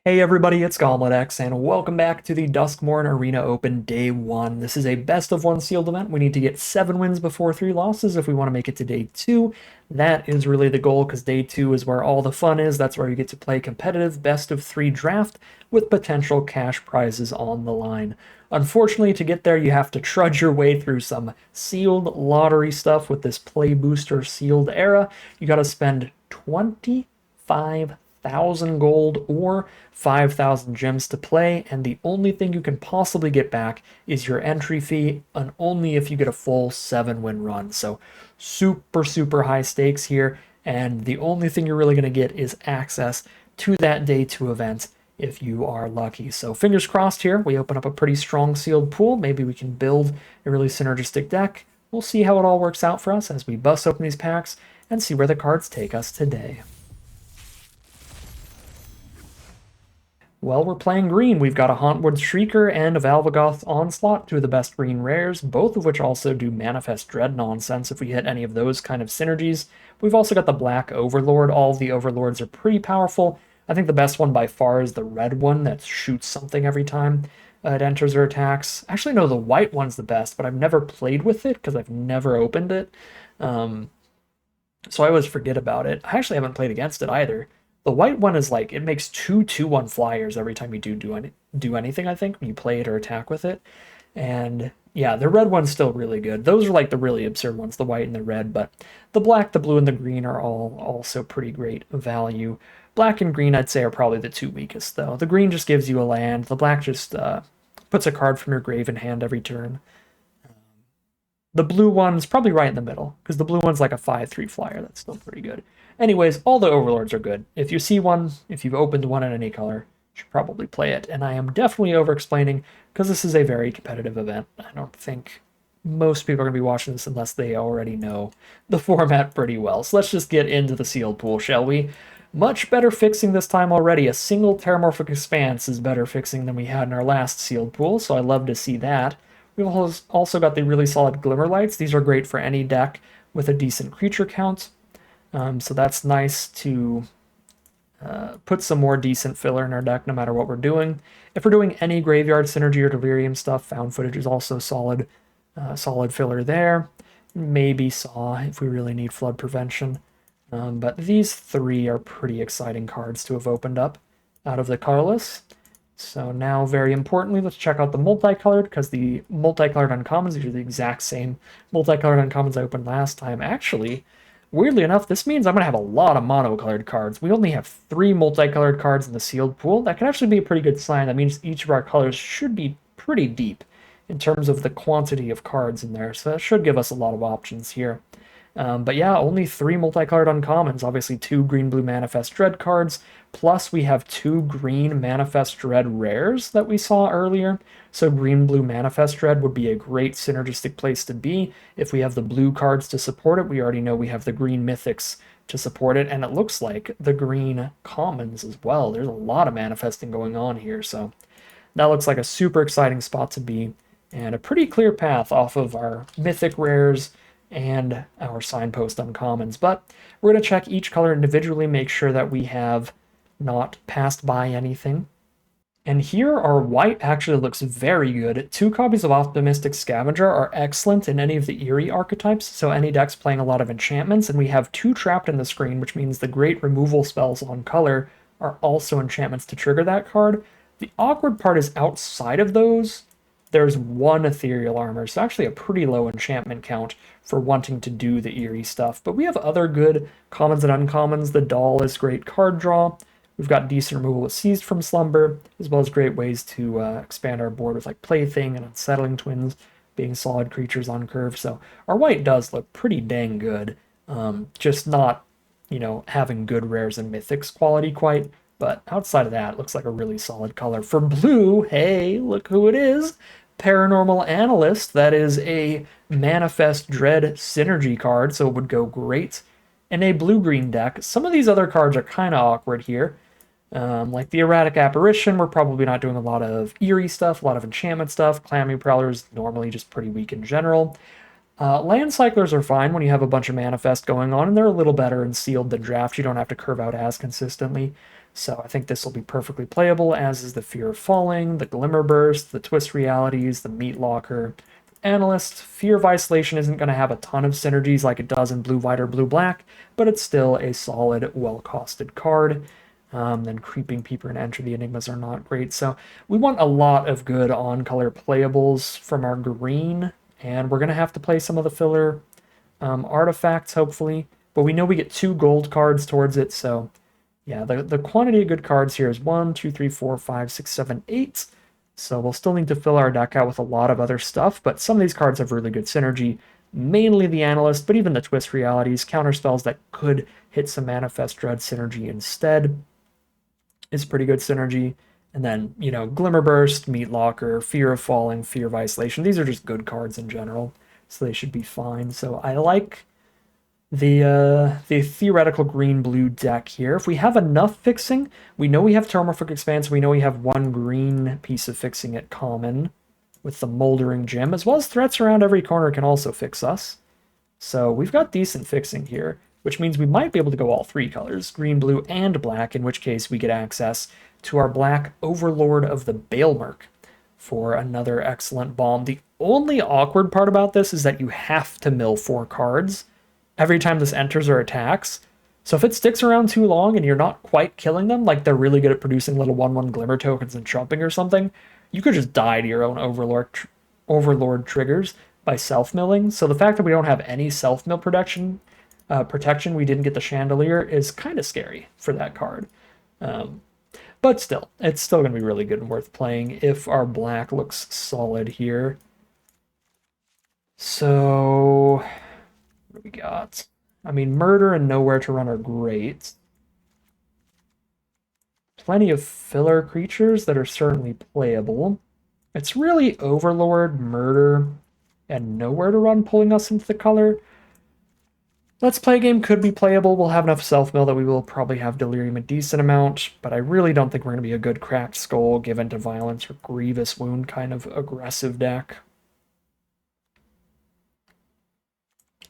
Hey everybody, it's GobletX, and welcome back to the Duskmourn Arena Open Day 1. This is a best-of-1 sealed event. We need to get 7 wins before 3 losses if we want to make it to Day 2. That is really the goal, because Day 2 is where all the fun is. That's where you get to play competitive best-of-3 draft with potential cash prizes on the line. Unfortunately, to get there, you have to trudge your way through some sealed lottery stuff with this Play Booster sealed era. You got to spend 25,000 gold or 5,000 gems to play, and the only thing you can possibly get back is your entry fee, and only if you get a full 7-win run. So super high stakes here, and the only thing you're really going to get is access to that Day 2 event if you are lucky. So fingers crossed here, we open up a pretty strong sealed pool. Maybe we can build a really synergistic deck. We'll see how it all works out for us as we bust open these packs and see where the cards take us today. Well, we're playing green. We've got a Hauntwood Shrieker and a Valvagoth Onslaught, two of the best green rares, both of which also do Manifest Dread nonsense if we hit any of those kind of synergies. We've also got the Black Overlord. All of the Overlords are pretty powerful. I think the best one by far is the red one that shoots something every time it enters or attacks. Actually, no, the white one's the best, but I've never played with it because I've never opened it. So I always forget about it. I actually haven't played against it either. The white one is like, it makes 2/2/1 flyers every time you do anything, I think, when you play it or attack with it. And yeah, the red one's still really good. Those are like the really absurd ones, the white and the red, but the black, the blue, and the green are all also pretty great value. Black and green, I'd say, are probably the two weakest, though. The green just gives you a land. The black just puts a card from your grave in hand every turn. The blue one's probably right in the middle, because the blue one's like a 5/3 flyer. That's still pretty good. Anyways, all the overlords are good. If you see one, if you've opened one in any color, you should probably play it. And I am definitely over-explaining, because this is a very competitive event. I don't think most people are going to be watching this unless they already know the format pretty well. So let's just get into the sealed pool, shall we? Much better fixing this time already. A single Terramorphic Expanse is better fixing than we had in our last sealed pool, so I love to see that. We've also got the really solid Glimmer Lights. These are great for any deck with a decent creature count. So that's nice to put some more decent filler in our deck no matter what we're doing. If we're doing any Graveyard Synergy or Delirium stuff, Found Footage is also solid, solid filler there. Maybe Saw if we really need Flood Prevention. But these three are pretty exciting cards to have opened up out of the colorless. So now, very importantly, let's check out the multicolored, because the multicolored uncommons, these are the exact same multicolored uncommons I opened last time. Actually, weirdly enough, this means I'm going to have a lot of monocolored cards. We only have 3 multicolored cards in the sealed pool. That can actually be a pretty good sign. That means each of our colors should be pretty deep in terms of the quantity of cards in there. So that should give us a lot of options here. But yeah, only 3 multicolored uncommons. Obviously 2 green-blue Manifest Dread cards, plus we have 2 green Manifest Dread rares that we saw earlier. So green-blue Manifest Dread would be a great synergistic place to be. If we have the blue cards to support it, we already know we have the green mythics to support it, and it looks like the green commons as well. There's a lot of manifesting going on here, so that looks like a super exciting spot to be, and a pretty clear path off of our mythic rares and our signpost uncommons. But we're going to check each color individually, make sure that we have not passed by anything. And here our white actually looks very good. 2 copies of Optimistic Scavenger are excellent in any of the Eerie archetypes, so any deck's playing a lot of enchantments, and we have 2 trapped in the screen, which means the great removal spells on color are also enchantments to trigger that card. The awkward part is outside of those, there's 1 ethereal armor, so actually a pretty low enchantment count for wanting to do the Eerie stuff. But we have other good commons and uncommons. The Doll is great card draw. We've got decent removal with Seized from Slumber, as well as great ways to expand our board with like Plaything and Unsettling Twins being solid creatures on curve. So our white does look pretty dang good. Just not, having good rares and mythics quality quite. But outside of that, it looks like a really solid color. For blue, hey, look who it is. Paranormal Analyst. That is a Manifest Dread synergy card, so it would go great in a blue-green deck. Some of these other cards are kind of awkward here. Like the Erratic Apparition, we're probably not doing a lot of Eerie stuff, a lot of enchantment stuff. Clammy Prowler's normally just pretty weak in general. Land Cyclers are fine when you have a bunch of Manifest going on, and they're a little better in sealed than draft. You don't have to curve out as consistently. So I think this will be perfectly playable, as is the Fear of Falling, the Glimmer Burst, the Twist Realities, the Meat Locker, Analyst. Fear of Isolation isn't going to have a ton of synergies like it does in blue white or blue black, but it's still a solid, well-costed card. Then Creeping Peeper and Enter the Enigmas are not great. So we want a lot of good on-color playables from our green, and we're going to have to play some of the filler artifacts, hopefully. But we know we get 2 gold cards towards it, so yeah, the quantity of good cards here is 1, 2, 3, 4, 5, 6, 7, 8. So we'll still need to fill our deck out with a lot of other stuff, but some of these cards have really good synergy. Mainly the Analyst, but even the Twist Realities, counterspells that could hit some Manifest Dread synergy instead is pretty good synergy. And then, you know, Glimmer Burst, Meat Locker, Fear of Falling, Fear of Isolation. These are just good cards in general, so they should be fine. So I like the theoretical green-blue deck here. If we have enough fixing, we know we have Terramorphic Expanse, we know we have 1 green piece of fixing at common with the Moldering Gem, as well as threats around every corner can also fix us. So we've got decent fixing here, which means we might be able to go all 3 colors, green, blue, and black, in which case we get access to our black Overlord of the Baelmerk for another excellent bomb. The only awkward part about this is that you have to mill 4 cards every time this enters or attacks. So if it sticks around too long and you're not quite killing them, like they're really good at producing little 1/1 glimmer tokens and trumping or something, you could just die to your own Overlord triggers by self-milling. So the fact that we don't have any self-mill protection, we didn't get the Chandelier, is kind of scary for that card. But still, it's still going to be really good and worth playing if our black looks solid here. So what do we got? I mean, Murder and Nowhere to Run are great. Plenty of filler creatures that are certainly playable. It's really Overlord, Murder, and Nowhere to Run pulling us into the color. Let's Play game could be playable. We'll have enough self-mill that we will probably have Delirium a decent amount, but I really don't think we're going to be a good Cracked Skull, Given to Violence, or Grievous Wound kind of aggressive deck.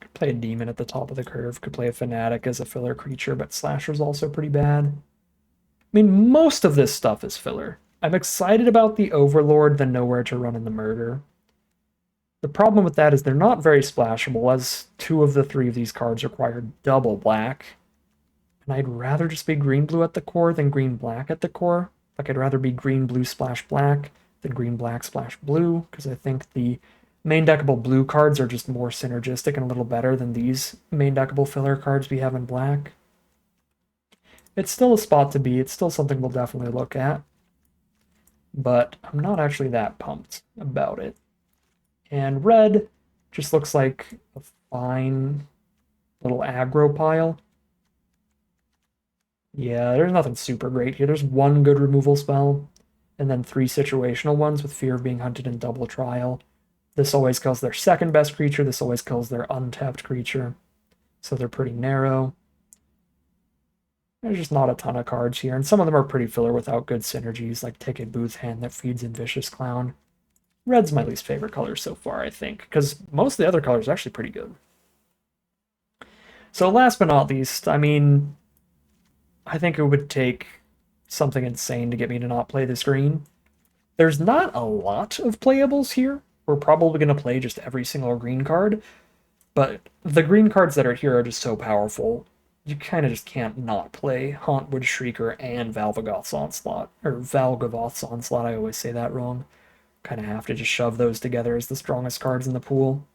Could play a Demon at the top of the curve, could play a Fanatic as a filler creature, but Slasher's also pretty bad. I mean, most of this stuff is filler. I'm excited about the Overlord, the Nowhere to Run, and the Murder. The problem with that is they're not very splashable, as 2 of the 3 of these cards require double black. And I'd rather just be green-blue at the core than green-black at the core. Like, I'd rather be green-blue splash black than green-black splash blue, because I think the main deckable blue cards are just more synergistic and a little better than these main deckable filler cards we have in black. It's still a spot to be. It's still something we'll definitely look at. But I'm not actually that pumped about it. And red just looks like a fine little aggro pile. Yeah, there's nothing super great here. There's 1 good removal spell, and then 3 situational ones with Fear of Being Hunted and Double Trial. This always kills their second best creature. This always kills their untapped creature. So they're pretty narrow. There's just not a ton of cards here, and some of them are pretty filler without good synergies, like Ticket Booth Hand that feeds in Vicious Clown. Red's my least favorite color so far, I think, because most of the other colors are actually pretty good. So last but not least, I mean, I think it would take something insane to get me to not play this green. There's not a lot of playables here. We're probably going to play just every single green card, but the green cards that are here are just so powerful. You kind of just can't not play Hauntwood Shrieker and Valgavoth's Onslaught, or Valgavoth's Onslaught, I always say that wrong. Kind of have to just shove those together as the strongest cards in the pool.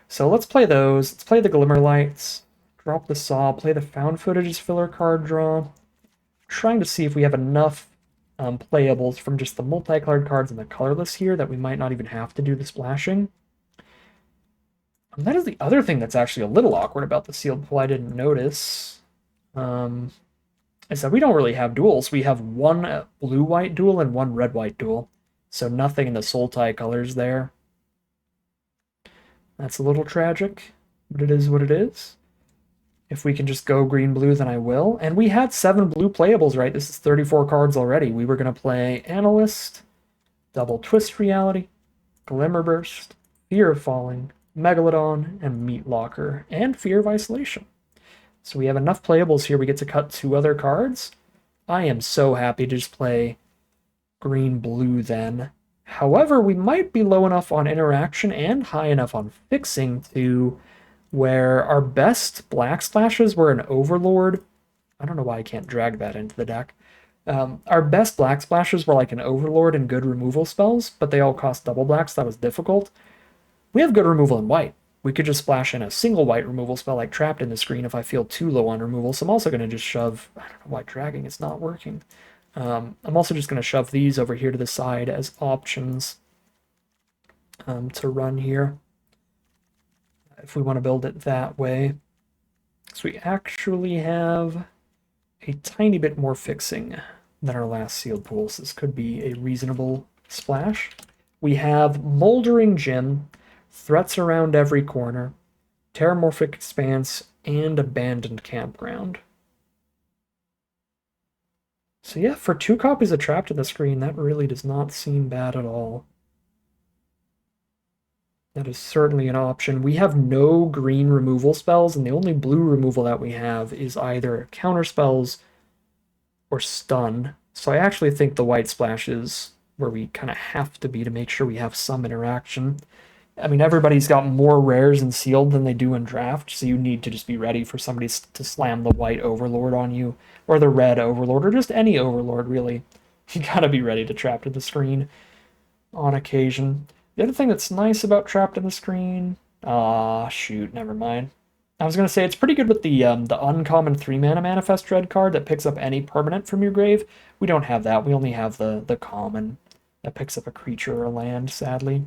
So let's play those. Let's play the Glimmer Lights, drop the Saw, play the Found Footage as filler card draw. Trying to see if we have enough playables from just the multicolored cards and the colorless here that we might not even have to do the splashing. And that is the other thing that's actually a little awkward about the sealed pool I didn't notice. Is that we don't really have duels. We have 1 blue-white duel and 1 red-white duel. So nothing in the Sultai colors there. That's a little tragic, but it is what it is. If we can just go green-blue, then I will. And we had 7 blue playables, right? This is 34 cards already. We were going to play Analyst, Double Twist Reality, Glimmer Burst, Fear of Falling, Megalodon, and Meat Locker, and Fear of Isolation. So we have enough playables here. We get to cut 2 other cards. I am so happy to just play green-blue then. However, we might be low enough on interaction and high enough on fixing to where our best black splashes were an Overlord. I don't know why I can't drag that into the deck. Our best black splashes were like an Overlord and good removal spells, but they all cost double blacks. That was difficult. We have good removal in white. We could just splash in a single white removal spell like Trapped in the Screen if I feel too low on removal. So I'm also going to just shove... I don't know why dragging is not working. I'm also just going to shove these over here to the side as options to run here if we want to build it that way. So we actually have a tiny bit more fixing than our last sealed pools. This could be a reasonable splash. We have Moldering Gym, Threats Around Every Corner, Terramorphic Expanse, and Abandoned Campground. So yeah, for 2 copies of Trapped in the Screen, that really does not seem bad at all. That is certainly an option. We have no green removal spells, and the only blue removal that we have is either counter spells or stun. So I actually think the white splash is where we kind of have to be to make sure we have some interaction. I mean, everybody's got more rares in sealed than they do in draft, so you need to just be ready for somebody to slam the white Overlord on you, or the red Overlord, or just any Overlord, really. You gotta be ready to Trapped in the Screen on occasion. The other thing that's nice about Trapped in the Screen... shoot, never mind. I was gonna say, it's pretty good with the uncommon 3-mana Manifest Dread card that picks up any permanent from your grave. We don't have that, we only have the common that picks up a creature or a land, sadly.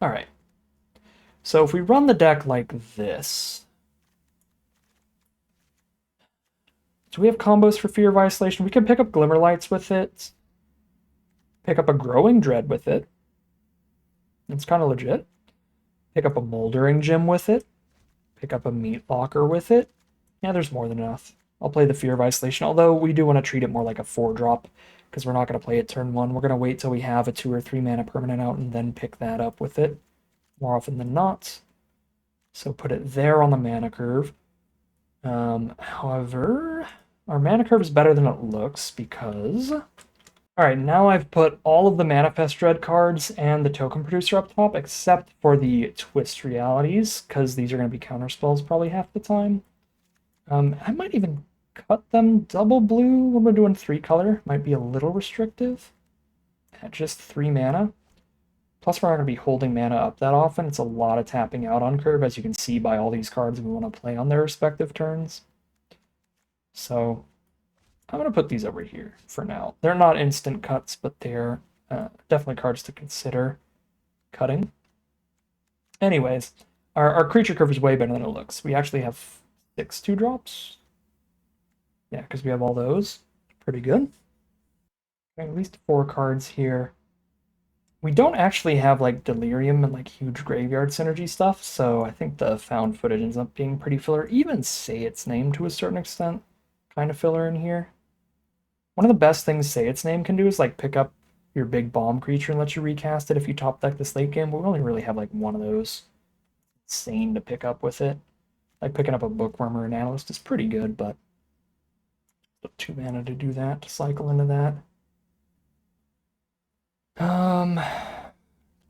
Alright, so if we run the deck like this, do we have combos for Fear of Isolation? We can pick up Glimmerlights with it, pick up a Growing Dread with it. It's kind of legit. Pick up a Moldering Gym with it. Pick up a Meat Locker with it. Yeah, there's more than enough. I'll play the Fear of Isolation, although we do want to treat it more like a 4-drop, because we're not going to play it turn 1. We're going to wait till we have a 2 or 3 mana permanent out and then pick that up with it, more often than not. So put it there on the mana curve. However, our mana curve is better than it looks because... Alright, now I've put all of the Manifest Dread cards and the Token Producer up top, except for the Twist Realities, because these are going to be counterspells probably half the time. I might even cut them double blue when we're doing 3-color. Might be a little restrictive at just 3 mana. Plus, we're not going to be holding mana up that often. It's a lot of tapping out on curve, as you can see by all these cards we want to play on their respective turns. So I'm going to put these over here for now. They're not instant cuts, but they're definitely cards to consider cutting. Anyways, our creature curve is way better than it looks. We actually have 6 2-drops. Yeah, because we have all those. Pretty good. Okay, at least 4 cards here. We don't actually have like Delirium and like huge graveyard synergy stuff, so I think the found footage ends up being pretty filler. Even Say Its Name to a certain extent, kind of filler in here. One of the best things Say Its Name can do is like pick up your big bomb creature and let you recast it if you top deck this late game, but we only really have like one of those. Insane to pick up with it. Like picking up a Bookworm or an Analyst is pretty good, but 2 mana to do that, to cycle into that.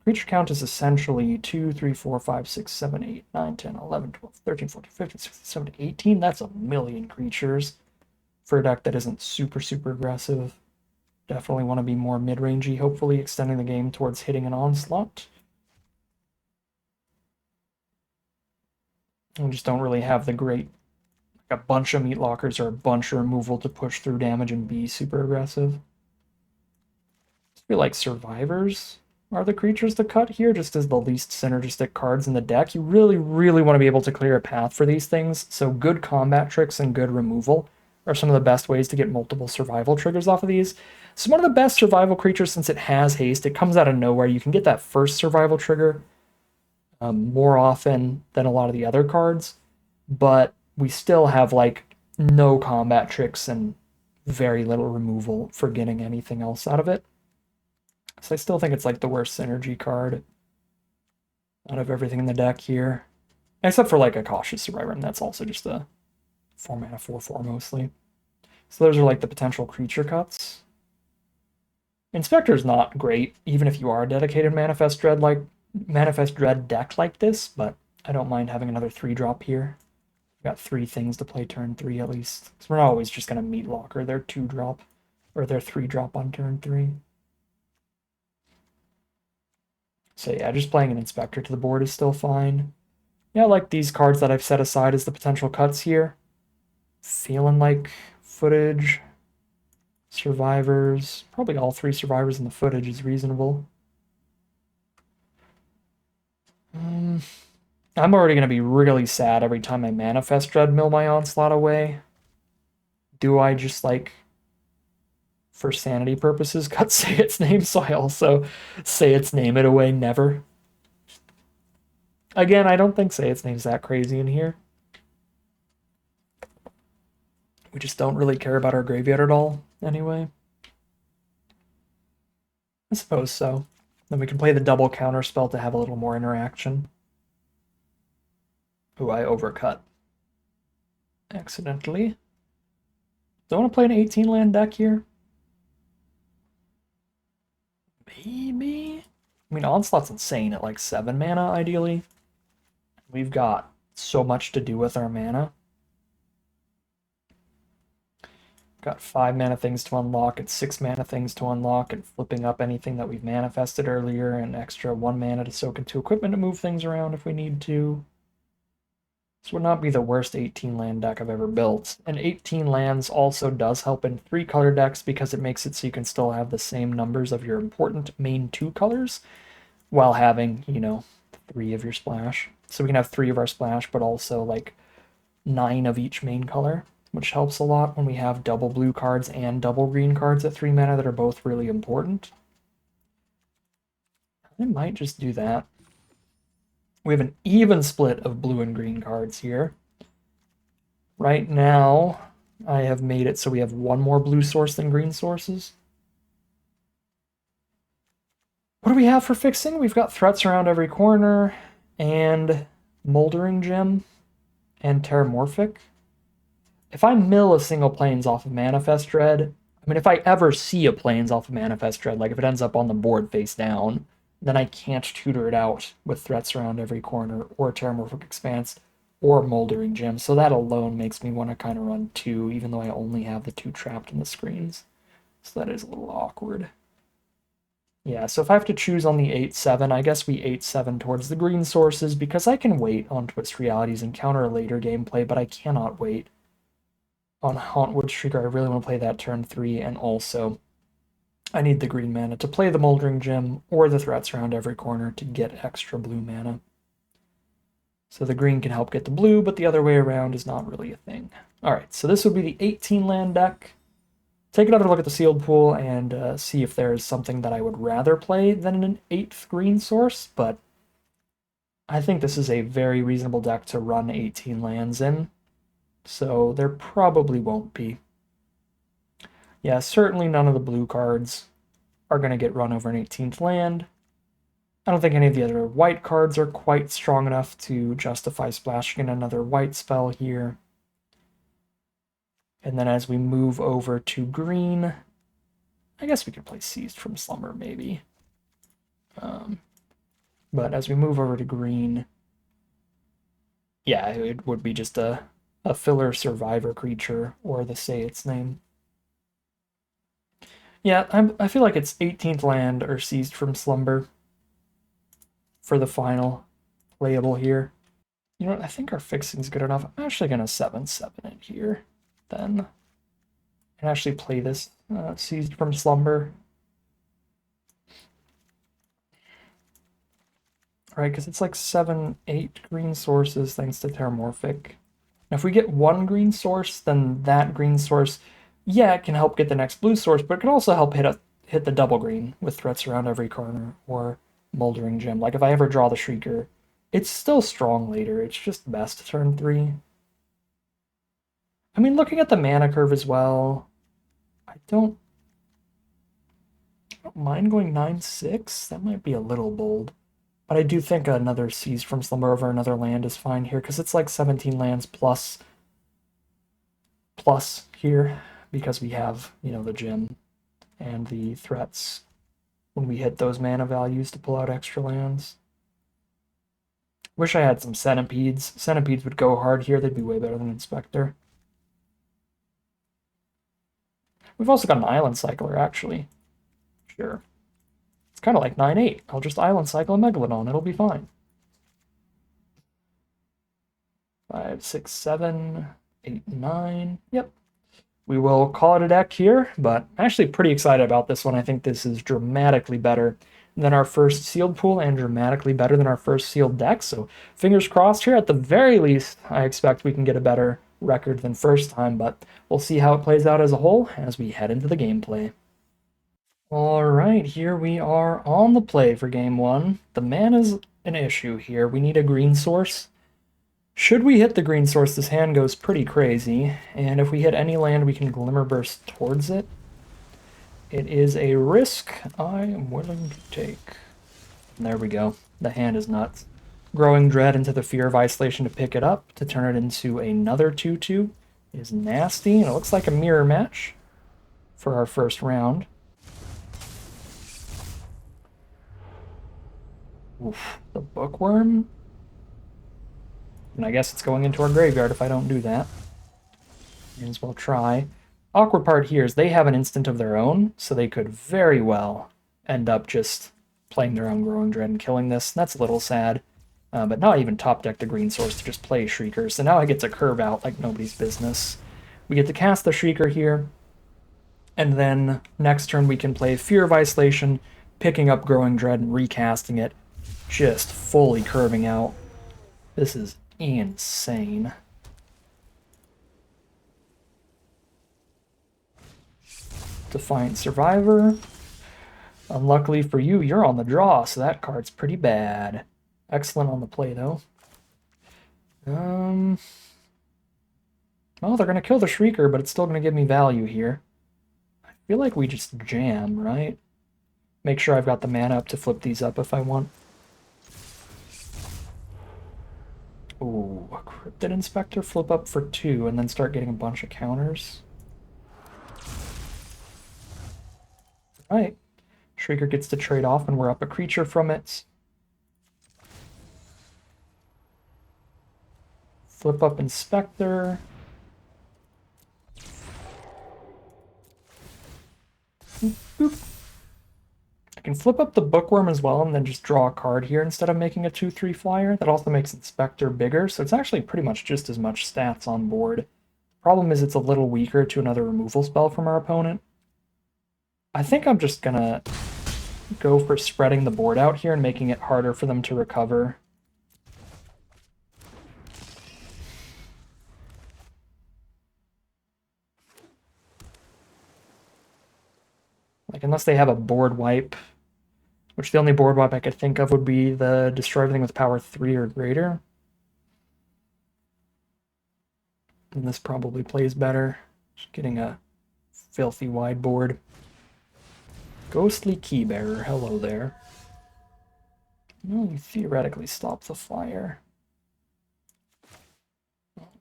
Creature count is essentially 2, 3, 4, 5, 6, 7, 8, 9, 10, 11, 12, 13, 14, 15, 16, 17, 18. That's a million creatures for a deck that isn't super, super aggressive. Definitely want to be more mid-rangey, hopefully extending the game towards hitting an onslaught. We just don't really have the great, like a bunch of Meat Lockers or a bunch of removal to push through damage and be super aggressive. I feel like Survivors are the creatures to cut here, just as the least synergistic cards in the deck. You really, really want to be able to clear a path for these things, so good combat tricks and good removal are some of the best ways to get multiple survival triggers off of these. So one of the best survival creatures, since it has haste, it comes out of nowhere. You can get that first survival trigger more often than a lot of the other cards, but we still have like no combat tricks and very little removal for getting anything else out of it. So I still think it's like the worst synergy card out of everything in the deck here. Except for like a Cautious Survivor, and that's also just a 4-mana 4/4 mostly. So those are like the potential creature cuts. Inspector's not great, even if you are a dedicated Manifest Dread deck like this, but I don't mind having another 3-drop here. We've got 3 things to play turn 3 at least. Because we're not always just gonna meat locker their 2-drop. Or their 3-drop on turn 3. So yeah, just playing an Inspector to the board is still fine. Yeah, I like these cards that I've set aside as the potential cuts here. Feeling like Footage, Survivors, probably all 3 Survivors in the Footage is reasonable. I'm already going to be really sad every time I Manifest Dread mill my Onslaught away. Do I just, like, for sanity purposes, cut Say Its Name, so I also Say Its Name it away never? Again, I don't think Say Its Name's that crazy in here. We just don't really care about our graveyard at all, anyway. I suppose so. Then we can play the double counter spell to have a little more interaction. Ooh, I overcut. Accidentally. Do I want to play an 18 land deck here? Maybe? I mean, Onslaught's insane at like 7 mana, ideally. We've got so much to do with our mana. Got 5 mana things to unlock and 6 mana things to unlock, and flipping up anything that we've manifested earlier, and extra 1 mana to soak into equipment to move things around if we need to. This would not be the worst 18 land deck I've ever built. And 18 lands also does help in 3 color decks because it makes it so you can still have the same numbers of your important main 2 colors while having, 3 of your splash. So we can have 3 of our splash, but also like 9 of each main color, which helps a lot when we have double blue cards and double green cards at 3 mana that are both really important. I might just do that. We have an even split of blue and green cards here. Right now, I have made it so we have 1 more blue source than green sources. What do we have for fixing? We've got Threats Around Every Corner, and Moldering Gem, and Terramorphic. If I mill a single Plains off of Manifest Dread, I mean, if I ever see a Plains off of Manifest Dread, like if it ends up on the board face down, then I can't tutor it out with Threats Around Every Corner, or Terramorphic Expanse, or Moldering Gem. So that alone makes me want to kind of run 2, even though I only have the 2 trapped in the screens. So that is a little awkward. Yeah, so if I have to choose on the 8-7, I guess we 8-7 towards the green sources, because I can wait on Twist Realities and counter a later gameplay, but I cannot wait on Hauntwood Shrieker. I really want to play that turn 3, and also I need the green mana to play the Moldering Gem or the Threats Around Every Corner to get extra blue mana. So the green can help get the blue, but the other way around is not really a thing. Alright, so this would be the 18 land deck. Take another look at the sealed pool and see if there is something that I would rather play than an 8th green source, but I think this is a very reasonable deck to run 18 lands in, so there probably won't be. Yeah, certainly none of the blue cards are going to get run over an 18th land. I don't think any of the other white cards are quite strong enough to justify splashing in another white spell here. And then as we move over to green, I guess we could play Seized from Slumber, maybe. But as we move over to green, yeah, it would be just a filler survivor creature, or the Say Its Name. Yeah, I feel like it's 18th land or Seized from Slumber for the final playable here. You know what, I think our fixing's good enough. I'm actually going to 7-7 it here, then. And actually play this Seized from Slumber. Right, because it's like 7-8 green sources thanks to Terramorphic. Now, if we get 1 green source, then that green source, yeah, it can help get the next blue source, but it can also help hit the double green with Threats Around Every Corner or Moldering Gem. Like if I ever draw the Shrieker, it's still strong later. It's just best turn 3. I mean, looking at the mana curve as well, I don't mind going 9-6. That might be a little bold. But I do think another Seized from Slumber over another land is fine here, because it's like 17 lands plus here, because we have, you know, the gym and the threats when we hit those mana values to pull out extra lands. Wish I had some centipedes. Centipedes would go hard here. They'd be way better than Inspector. We've also got an Island Cycler, actually. Sure. It's kind of like 9-8. I'll just Island Cycle a Megalodon. It'll be fine. 5, 6, 7, 8, 9. Yep. We will call it a deck here, but I'm actually pretty excited about this one. I think this is dramatically better than our first sealed pool and dramatically better than our first sealed deck. So fingers crossed here. At the very least, I expect we can get a better record than first time, but we'll see how it plays out as a whole as we head into the gameplay. All right, here we are on the play for game one. The mana's an issue here. We need a green source. Should we hit the green source, this hand goes pretty crazy, and if we hit any land, we can Glimmer Burst towards it. It is a risk I am willing to take. And there we go. The hand is nuts. Growing Dread into the Fear of Isolation to pick it up, to turn it into another 2-2 is nasty, and it looks like a mirror match for our first round. Oof, the Bookworm? And I guess it's going into our graveyard if I don't do that. May as well try. Awkward part here is they have an instant of their own, so they could very well end up just playing their own Growing Dread and killing this. That's a little sad. But now I even top decked a green source to just play Shrieker, so now I get to curve out like nobody's business. We get to cast the Shrieker here, and then next turn we can play Fear of Isolation, picking up Growing Dread and recasting it, just fully curving out. This is insane. Defiant Survivor. Unluckily for you, you're on the draw, so that card's pretty bad. Excellent on the play, though. Well, they're going to kill the Shrieker, but it's still going to give me value here. I feel like we just jam, right? Make sure I've got the mana up to flip these up if I want. Ooh, a Cryptid Inspector, flip up for 2, and then start getting a bunch of counters. Alright. Shrieker gets to trade off, and we're up a creature from it. Flip up Inspector. Boop, boop. I can flip up the Bookworm as well and then just draw a card here instead of making a 2/3 flyer. That also makes Inspector bigger, so it's actually pretty much just as much stats on board. Problem is it's a little weaker to another removal spell from our opponent. I think I'm just gonna go for spreading the board out here and making it harder for them to recover. Like, unless they have a board wipe, which the only board wipe I could think of would be the destroy everything with power 3 or greater. And this probably plays better. Just getting a filthy wide board. Ghostly Keybearer, hello there. No, you theoretically stop the flyer.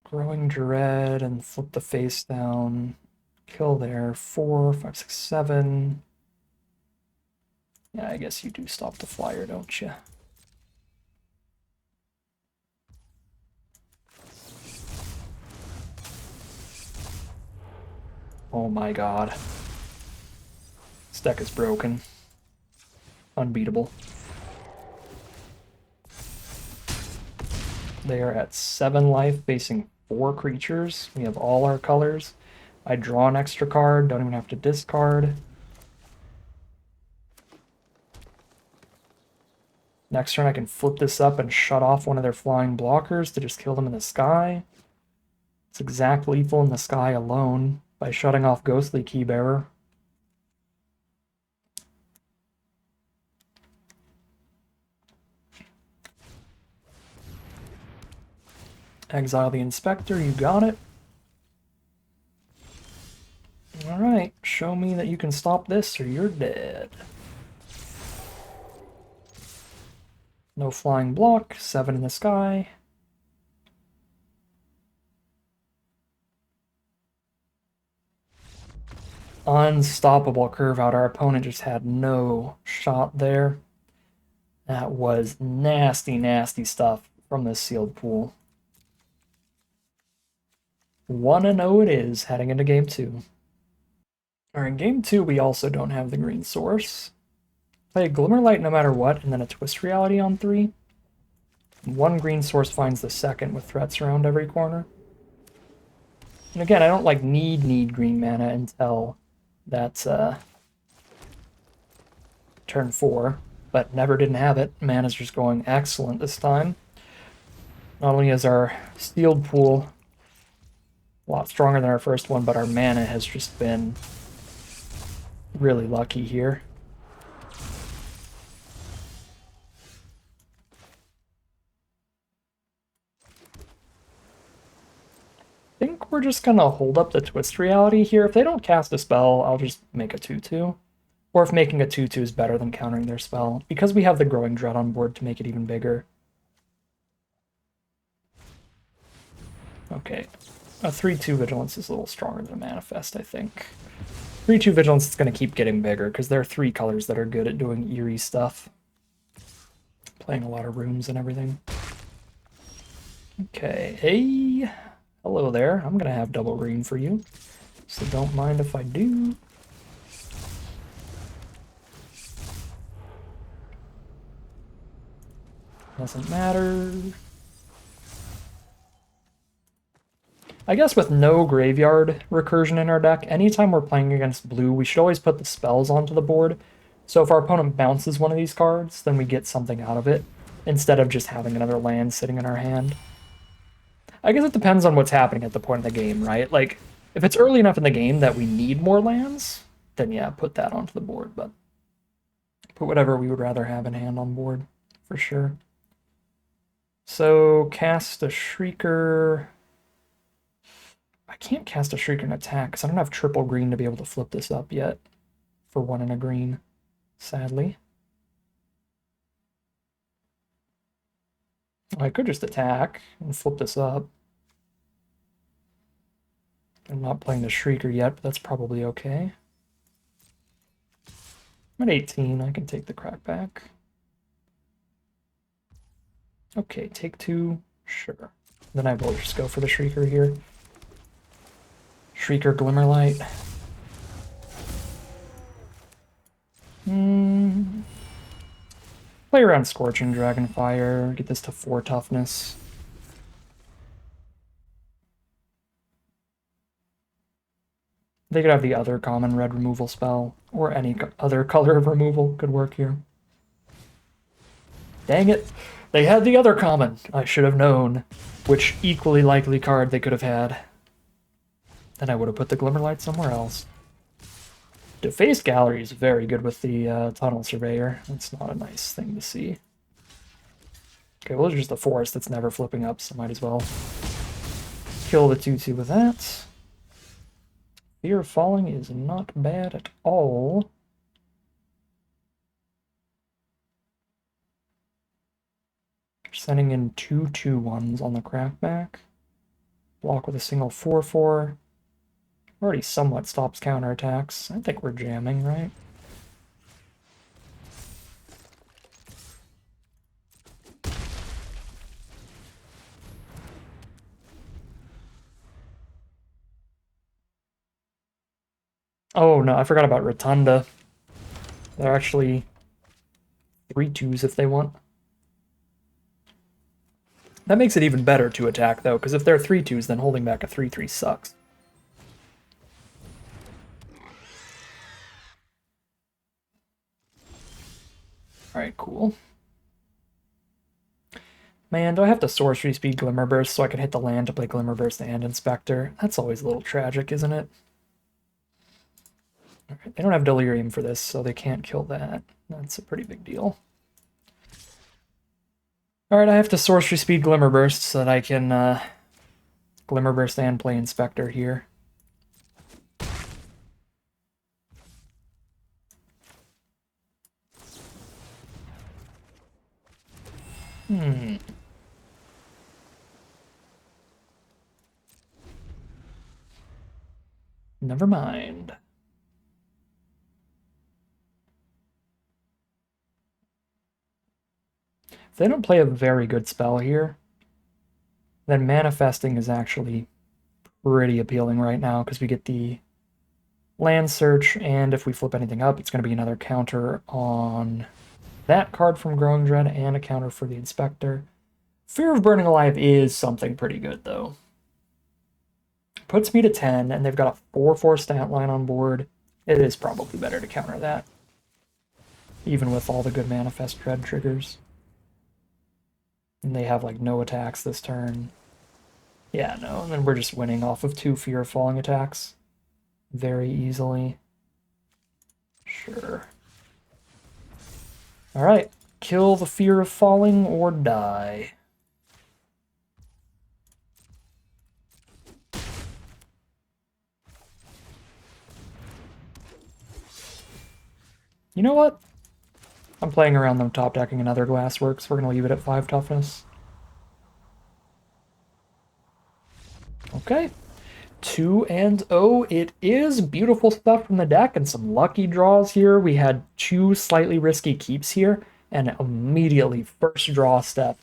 Growing Dread and flip the face down. Kill there. 4, 5, 6, 7. Yeah, I guess you do stop the flyer, don't you? Oh my god. This deck is broken. Unbeatable. They are at 7 life, facing 4 creatures. We have all our colors. I draw an extra card, don't even have to discard. Next turn I can flip this up and shut off one of their flying blockers to just kill them in the sky. It's exact lethal in the sky alone by shutting off Ghostly Keybearer. Exile the Inspector, you got it. Alright, show me that you can stop this or you're dead. No flying block, 7 in the sky. unstoppable curve out. Our opponent just had no shot there. That was nasty, nasty stuff from this sealed pool. 1-0 it is, heading into game 2. Alright, game 2 we also don't have the green source. Play a Glimmerlight no matter what, and then a Twist Reality on 3. One green source finds the second with threats around every corner. And again, I don't like need green mana until that's turn 4, but never didn't have it. Mana's just going excellent this time. Not only is our sealed pool a lot stronger than our first one, but our mana has just been really lucky here. I think we're just gonna hold up the Twist Reality here. If they don't cast a spell, I'll just make a 2/2. Or if making a 2/2 is better than countering their spell, because we have the Growing Dread on board to make it even bigger. Okay, a 3/2 Vigilance is a little stronger than a Manifest, I think. 3/2 Vigilance is going to keep getting bigger, because there are 3 colors that are good at doing eerie stuff. Playing a lot of rooms and everything. Okay, hey, hello there. I'm going to have double green for you, so don't mind if I do. Doesn't matter. I guess with no graveyard recursion in our deck, anytime we're playing against blue, we should always put the spells onto the board. So if our opponent bounces one of these cards, then we get something out of it, instead of just having another land sitting in our hand. I guess it depends on what's happening at the point in the game, right? Like, if it's early enough in the game that we need more lands, then yeah, put that onto the board, but put whatever we would rather have in hand on board, for sure. So, cast a Shrieker. I can't cast a Shrieker and attack, because I don't have triple green to be able to flip this up yet. For 1 and a green, sadly. I could just attack and flip this up. I'm not playing the Shrieker yet, but that's probably okay. I'm at 18, I can take the crackback. Okay, take 2, sure. Then I will just go for the Shrieker here. Shrieker Glimmerlight. Play around Scorching Dragonfire, get this to 4 toughness. They could have the other common red removal spell, or any other color of removal could work here. Dang it! They had the other common! I should have known which equally likely card they could have had. Then I would have put the Glimmerlight somewhere else. Defaced Gallery is very good with the Tunnel Surveyor. That's not a nice thing to see. Okay, well, it's just a forest that's never flipping up, so might as well kill the 2/2 with that. Fear of Falling is not bad at all. Sending in 2 2/1s on the crackback. Block with a single 4/4. Already somewhat stops counterattacks. I think we're jamming, right? Oh no, I forgot about Rotunda. They're actually 3/2s if they want. That makes it even better to attack, though, because if they're 3/2s, then holding back a 3/3 sucks. Alright, cool. Man, do I have to sorcery speed Glimmerburst so I can hit the land to play Glimmerburst and Inspector? That's always a little tragic, isn't it? Okay, they don't have Delirium for this, so they can't kill that. That's a pretty big deal. Alright, I have to sorcery speed Glimmerburst so that I can Glimmerburst and play Inspector here. Never mind. If they don't play a very good spell here, then manifesting is actually pretty appealing right now because we get the land search, and if we flip anything up, it's going to be another counter on that card from Growing Dread and a counter for the Inspector. Fear of Burning Alive is something pretty good, though. Puts me to 10, and they've got a 4/4 stat line on board. It is probably better to counter that, even with all the good Manifest Dread triggers. And they have, like, no attacks this turn. Yeah, no, and then we're just winning off of 2 Fear of Falling attacks very easily. Sure. Alright, kill the Fear of Falling or die. You know what? I'm playing around them top decking another Glassworks. We're going to leave it at 5 toughness. Okay. 2-0. It is beautiful stuff from the deck and some lucky draws here. We had 2 slightly risky keeps here, and immediately first draw step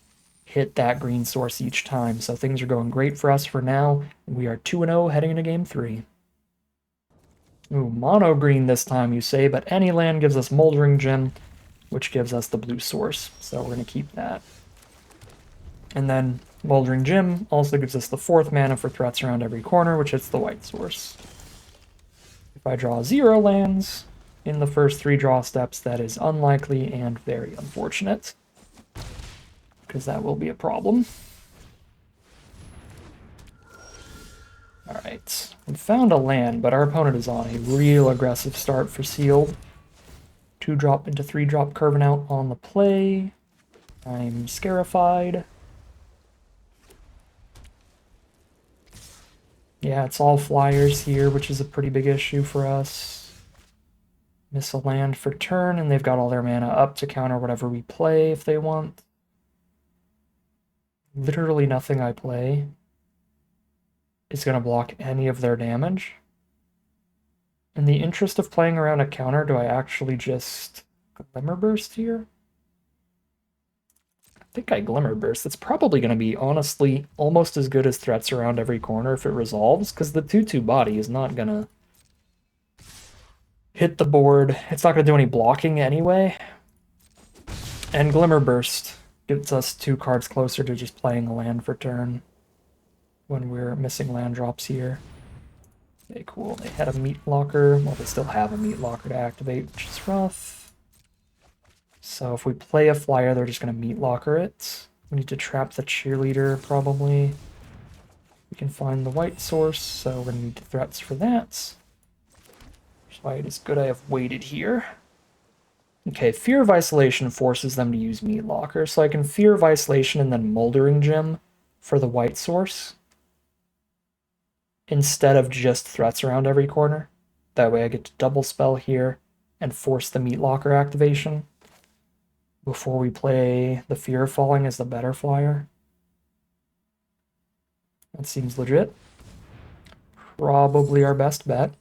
hit that green source each time. So things are going great for us for now. We are 2-0 heading into game 3. Ooh, mono green this time, you say, but any land gives us Moldering Gem, which gives us the blue source. So we're going to keep that. And then Moldering Gem also gives us the 4th mana for threats around every corner, which hits the white source. If I draw 0 lands in the first 3 draw steps, that is unlikely and very unfortunate, because that will be a problem. Alright, we found a land, but our opponent is on a real aggressive start for Sealed. 2-drop into 3-drop curving out on the play. I'm scarified. Yeah, it's all flyers here, which is a pretty big issue for us. Miss a land for turn, and they've got all their mana up to counter whatever we play if they want. Literally nothing I play is going to block any of their damage. In the interest of playing around a counter, do I actually just Glimmer Burst here? I think I Glimmer Burst. It's probably going to be, honestly, almost as good as threats around every corner if it resolves, because the 2/2 body is not going to hit the board. It's not going to do any blocking anyway. And Glimmer Burst gets us 2 cards closer to just playing a land for turn when we're missing land drops here. Okay, cool. They had a Meat Locker. Well, they still have a Meat Locker to activate, which is rough. So if we play a flyer, they're just going to Meat Locker it. We need to trap the Cheerleader, probably. We can find the white source, so we're going to need threats for that. That's why it is good I have waited here. Okay, Fear of Isolation forces them to use Meat Locker, so I can Fear of Isolation and then Moldering Gem for the white source, instead of just threats around every corner. That way I get to double spell here and force the Meat Locker activation before we play the Fear of Falling as the better flyer. That seems legit. Probably our best bet.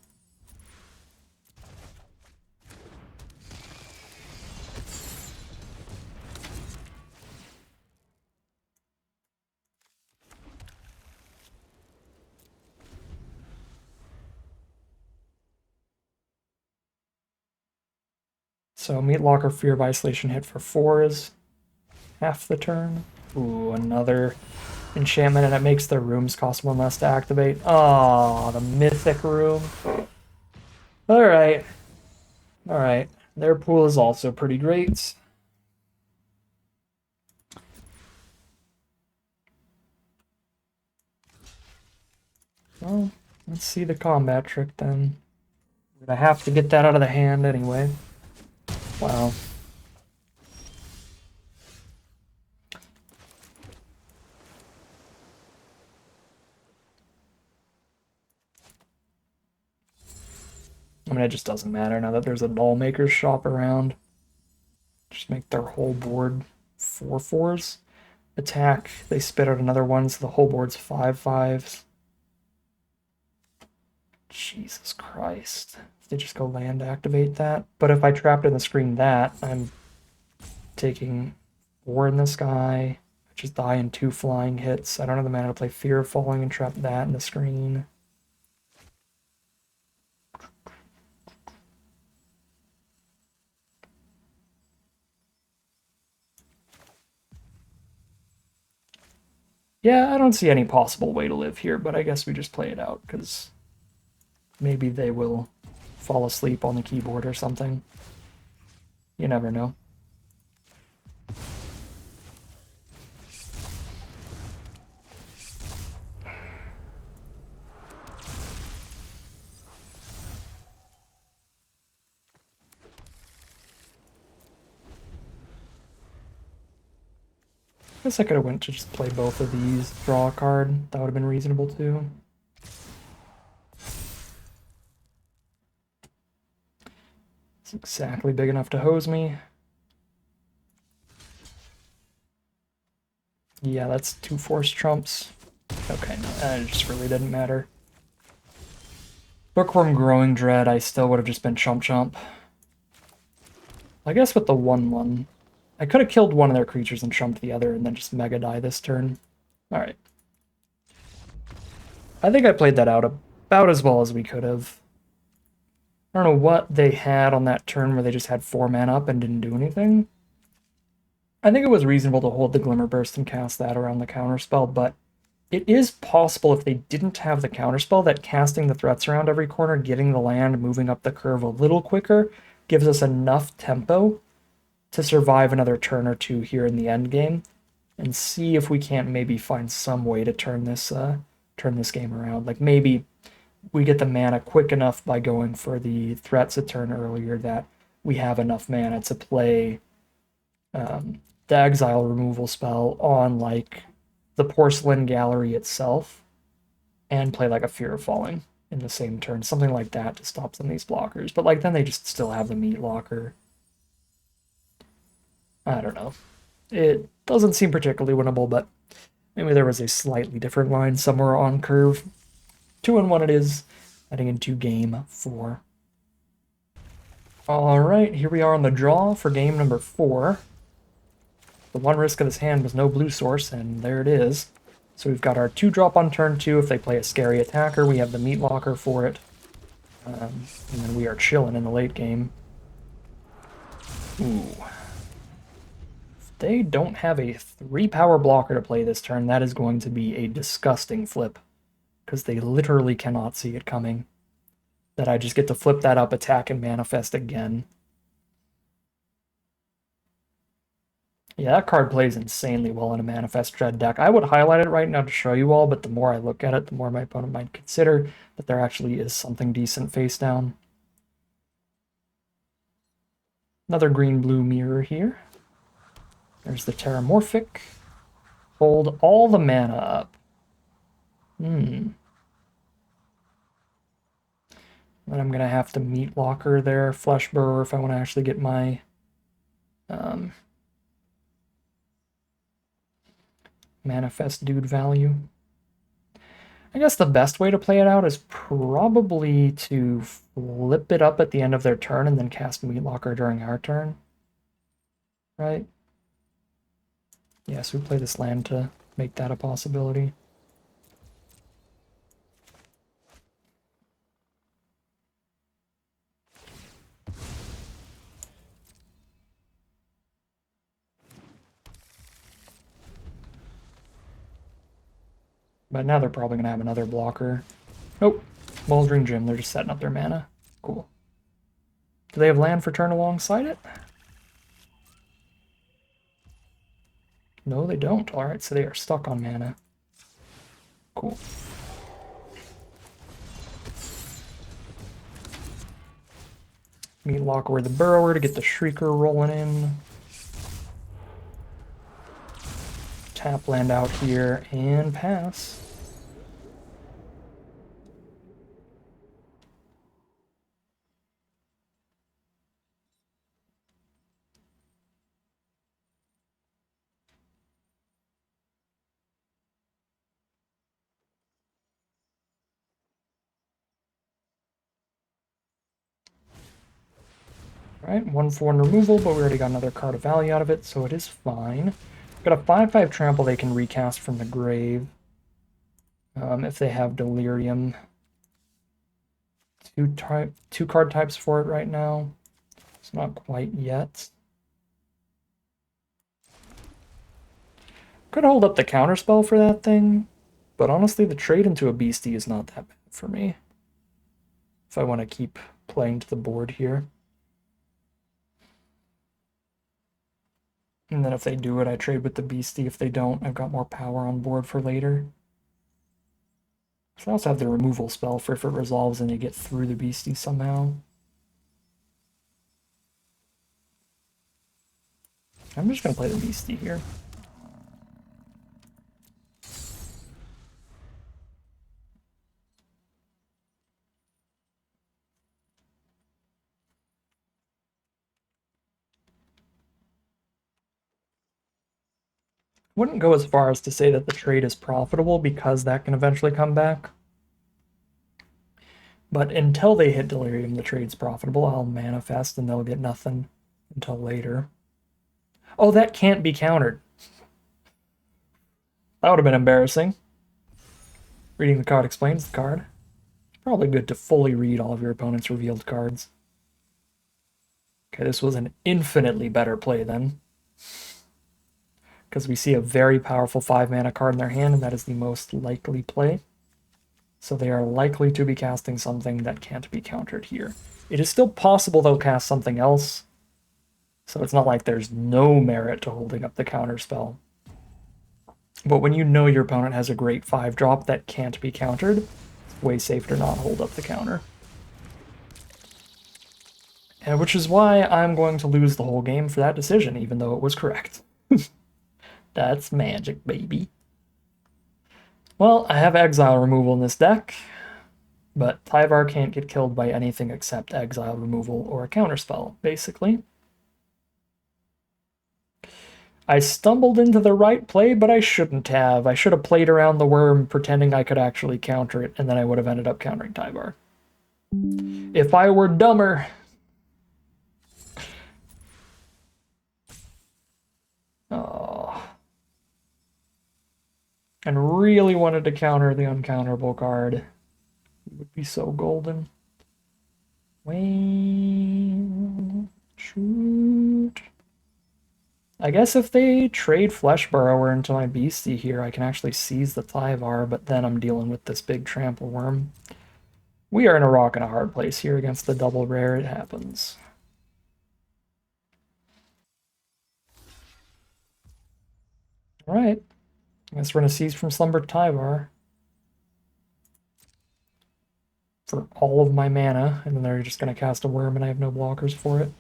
So Meat Locker Fear of Isolation hit for 4 is half the turn. Ooh, another enchantment, and it makes their rooms cost 1 less to activate. Oh, the Mythic Room. Alright. Alright. Their pool is also pretty great. Well, let's see the combat trick then. We're gonna have to get that out of the hand anyway. Wow. I mean, it just doesn't matter now that there's a Doll Maker's shop around. Just make their whole board 4/4s. Attack, they spit out another one, so the whole board's 5/5s. Jesus Christ. They just go land activate that. But if I trapped in the screen that, I'm taking 4 in this guy. I just die in 2 flying hits. I don't have the mana to play Fear of Falling and trap that in the screen. Yeah, I don't see any possible way to live here, but I guess we just play it out, because maybe they will fall asleep on the keyboard or something. You never know. I guess I could have went to just play both of these, draw a card. That would have been reasonable too. It's exactly big enough to hose me. Yeah, that's 2 force trumps. Okay, no, it just really didn't matter. Bookworm Growing Dread, I still would have just been chump chump. I guess with the 1/1, I could have killed one of their creatures and chumped the other and then just mega die this turn. Alright. I think I played that out about as well as we could have. I don't know what they had on that turn where they just had 4 mana up and didn't do anything. I think it was reasonable to hold the Glimmer Burst and cast that around the counterspell, but it is possible if they didn't have the counterspell that casting the threats around every corner, getting the land, moving up the curve a little quicker, gives us enough tempo to survive another turn or two here in the end game, and see if we can't maybe find some way to turn this game around. Like maybe we get the mana quick enough by going for the threats a turn earlier that we have enough mana to play the exile removal spell on like the porcelain gallery itself and play like a Fear of Falling in the same turn, something like that to stop some of these blockers. But like then they just still have the meat locker. I don't know. It doesn't seem particularly winnable, but maybe there was a slightly different line somewhere on curve. 2-1 it is, heading into game 4. All right, here we are on the draw for game number 4. The one risk of this hand was no blue source, and there it is. So we've got our 2-drop on turn 2. If they play a scary attacker, we have the meat locker for it. And then we are chilling in the late game. Ooh. If they don't have a 3-power blocker to play this turn, that is going to be a disgusting flip. Because they literally cannot see it coming. That I just get to flip that up, attack, and manifest again. Yeah, that card plays insanely well in a Manifest Dread deck. I would highlight it right now to show you all, but the more I look at it, the more my opponent might consider that there actually is something decent face down. Another green-blue mirror here. There's the Terramorphic. Hold all the mana up. Then I'm going to have to meat locker there, Flesh Burrower, if I want to actually get my Manifest Dude value. I guess the best way to play it out is probably to flip it up at the end of their turn and then cast Meat Locker during our turn. Right? Yeah, so we play this land to make that a possibility. But now they're probably going to have another blocker. Nope. Moldering Gym, they're just setting up their mana. Cool. Do they have land for turn alongside it? No, they don't. Alright, so they are stuck on mana. Cool. Meat Locker with the Burrower to get the Shrieker rolling in. Tap land out here and pass. Right, 1/4 removal, but we already got another card of value out of it, so it is fine. Got a 5/5 trample they can recast from the grave. If they have Delirium. Two card types for it right now. It's not quite yet. Could hold up the counterspell for that thing, but honestly, the trade into a beastie is not that bad for me. If I want to keep playing to the board here. And then if they do it, I trade with the beastie. If they don't, I've got more power on board for later. So I also have the removal spell for if it resolves and you get through the beastie somehow. I'm just going to play the beastie here. Wouldn't go as far as to say that the trade is profitable because that can eventually come back. But until they hit Delirium, the trade's profitable. I'll manifest and they'll get nothing until later. Oh, that can't be countered. That would have been embarrassing. Reading the card explains the card. It's probably good to fully read all of your opponent's revealed cards. Okay, this was an infinitely better play then. Because we see a very powerful 5-mana card in their hand, and that is the most likely play. So they are likely to be casting something that can't be countered here. It is still possible they'll cast something else, so it's not like there's no merit to holding up the counter spell. But when you know your opponent has a great 5-drop that can't be countered, it's way safer to not hold up the counter. And which is why I'm going to lose the whole game for that decision, even though it was correct. That's magic, baby. Well, I have exile removal in this deck, but Tyvar can't get killed by anything except exile removal or a counterspell, basically. I stumbled into the right play, but I shouldn't have. I should have played around the worm pretending I could actually counter it, and then I would have ended up countering Tyvar. If I were dumber. Oh. And really wanted to counter the uncounterable card. It would be so golden. Wait. Shoot. I guess if they trade Flesh Burrower into my Beastie here, I can actually seize the Tyvar, but then I'm dealing with this big Trample Worm. We are in a rock and a hard place here against the double rare. It happens. Alright. I guess we're going to seize from Slumber Tyvar for all of my mana, and then they're just going to cast a worm and I have no blockers for it.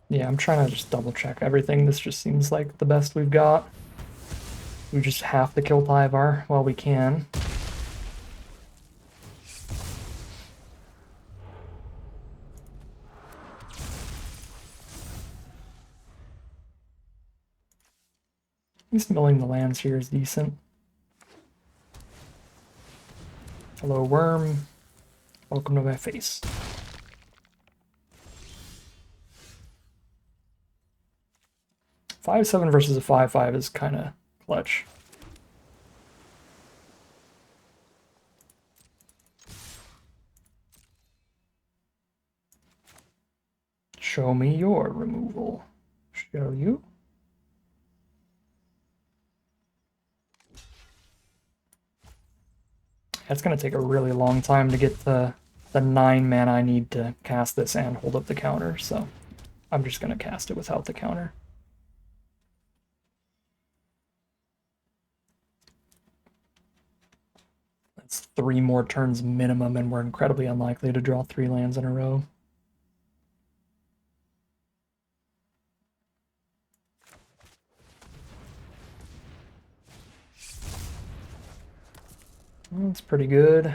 Yeah, I'm trying to just double check everything. This just seems like the best we've got. We just have to kill Tyvar while we can. At least milling the lands here is decent. Hello, worm. Welcome to my face. Five 7 versus a 5/5 is kind of clutch. Show me your removal. Show you. It's going to take a really long time to get the 9 mana I need to cast this and hold up the counter, so I'm just going to cast it without the counter. That's 3 more turns minimum, and we're incredibly unlikely to draw 3 lands in a row. That's pretty good.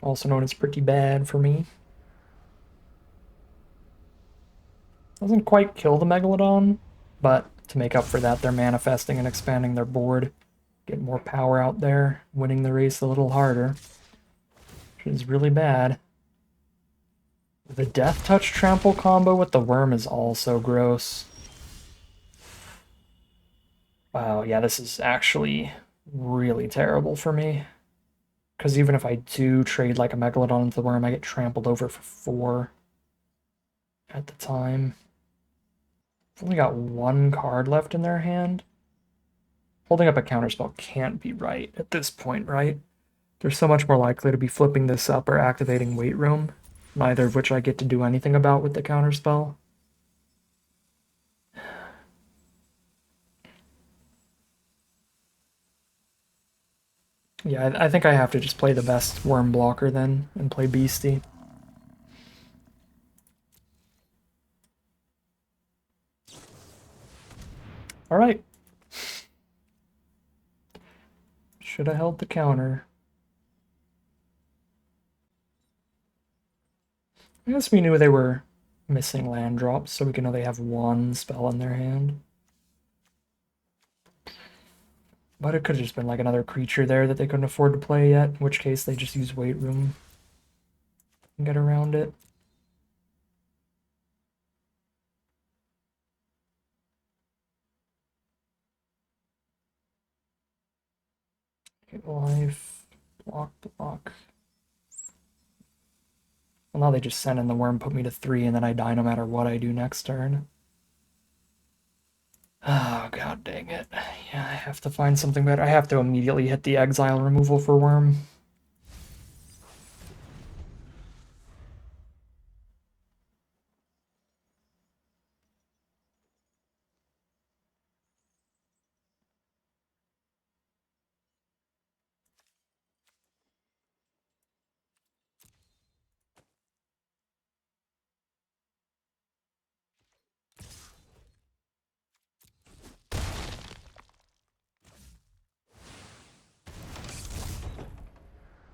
Also known as pretty bad for me. Doesn't quite kill the Megalodon, But to make up for that, they're manifesting and expanding their board, getting more power out there, winning the race a little harder, which is really bad. The Death Touch Trample combo with the Worm is also gross. Wow, yeah, this is actually really terrible for me. Because even if I do trade like a Megalodon into the Worm, I get trampled over for 4 at the time. They've only got 1 card left in their hand. Holding up a counterspell can't be right at this point, right? They're so much more likely to be flipping this up or activating Weight Room, neither of which I get to do anything about with the counterspell. Yeah, I think I have to just play the best Worm blocker then and play Beastie. Alright. Should have held the counter. I guess we knew they were missing land drops, so we can know they have 1 spell in their hand. But it could have just been like another creature there that they couldn't afford to play yet, in which case they just use Weight Room and get around it. Okay, life, block, block. Well, now they just send in the Worm, put me to 3, and then I die no matter what I do next turn. Oh, god dang it. Yeah, I have to find something better. I have to immediately hit the exile removal for Worm.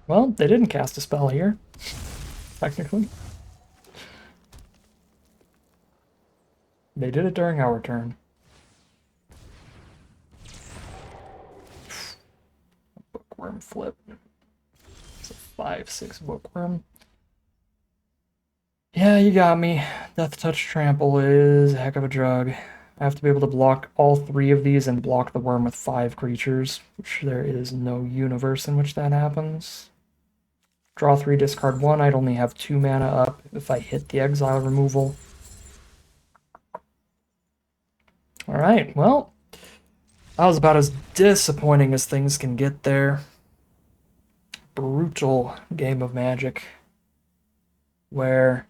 Well, they didn't cast a spell here, technically. They did it during our turn. Bookworm flip. It's a 5/6 bookworm. Yeah, you got me. Death Touch Trample is a heck of a drug. I have to be able to block all 3 of these and block the worm with 5 creatures, which there is no universe in which that happens. Draw 3, discard 1. I'd only have 2 mana up if I hit the exile removal. Alright, well, that was about as disappointing as things can get there. Brutal game of Magic, where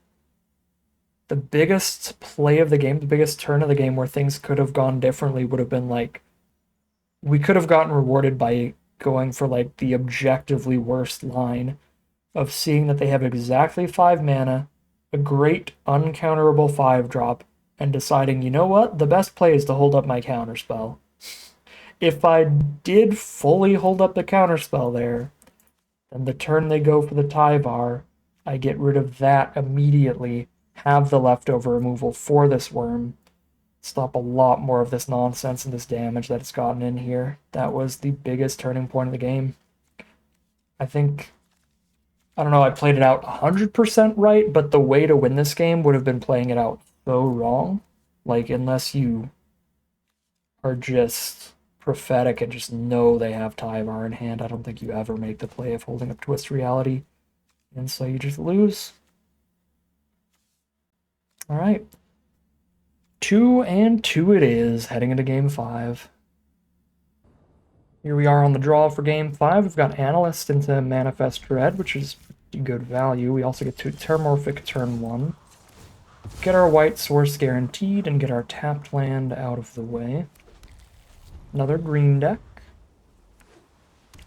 the biggest play of the game, the biggest turn of the game where things could have gone differently would have been like, we could have gotten rewarded by going for like the objectively worst line of seeing that they have exactly 5 mana, a great uncounterable 5-drop, and deciding, you know what, the best play is to hold up my counterspell. If I did fully hold up the counterspell there, then the turn they go for the Tyvar, I get rid of that immediately, have the leftover removal for this worm, stop a lot more of this nonsense and this damage that it's gotten in here. That was the biggest turning point of the game. I think, I don't know, I played it out 100% right, but the way to win this game would have been playing it out so wrong. Like, unless you are just prophetic and just know they have Tyvar in hand, I don't think you ever make the play of holding up Twist Reality. And so you just lose. All right. 2-2 it is, heading into game 5. Here we are on the draw for game 5. We've got Analyst into Manifest Dread, which is pretty good value. We also get to Terramorphic turn 1. Get our white source guaranteed and get our tapped land out of the way. Another green deck.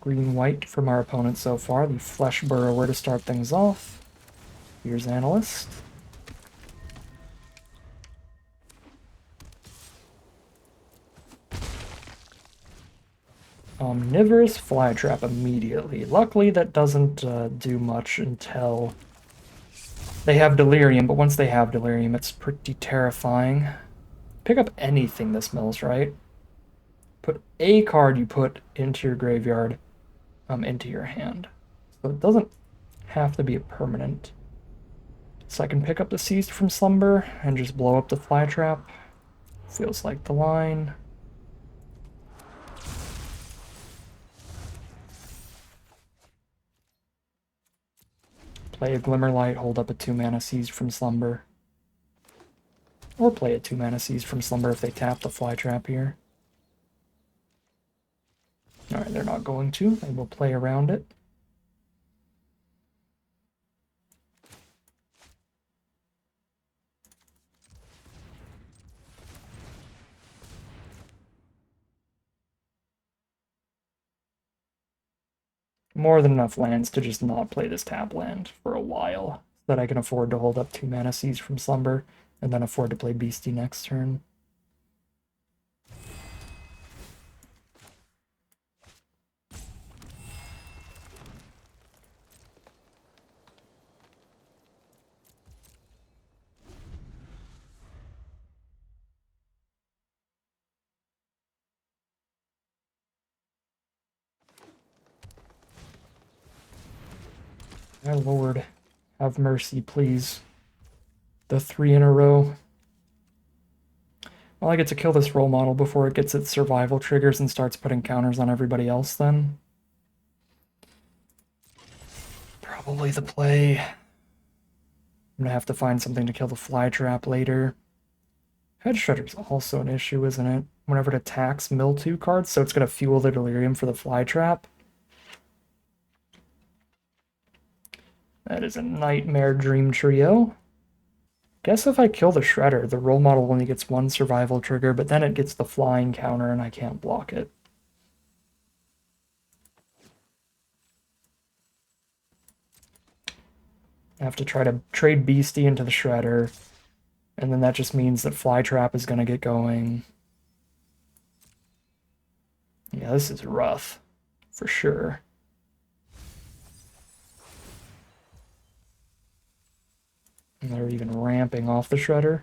Green-white from our opponent so far. The Flesh Burrower to start things off. Here's Analyst. Omnivorous Flytrap immediately. Luckily, that doesn't do much until they have Delirium, but once they have Delirium, it's pretty terrifying. pick up anything this mills, right? Put a card you put into your graveyard, into your hand. So it doesn't have to be a permanent. So I can pick up the Seized from Slumber and just blow up the fly trap. Feels like the line. Play a Glimmerlight, hold up a 2-mana Seized from Slumber. Or play a 2-mana Seized from Slumber if they tap the fly trap here. Alright, they're not going to. They will play around it. More than enough lands to just not play this tap land for a while, so that I can afford to hold up 2-mana Seized from Slumber, and then afford to play Beastie next turn. My lord, have mercy, please. The 3 in a row. Well, I get to kill this role model before it gets its survival triggers and starts putting counters on everybody else then. Probably the play. I'm gonna have to find something to kill the fly trap later. Head Shredder's also an issue, isn't it? Whenever it attacks, mill 2 cards, so it's gonna fuel the delirium for the fly trap. That is a nightmare dream trio. Guess if I kill the Shredder, the role model only gets 1 survival trigger, but then it gets the flying counter and I can't block it. I have to try to trade Beastie into the Shredder, and then that just means that Fly Trap is going to get going. Yeah, this is rough, for sure. And they're even ramping off the Shredder,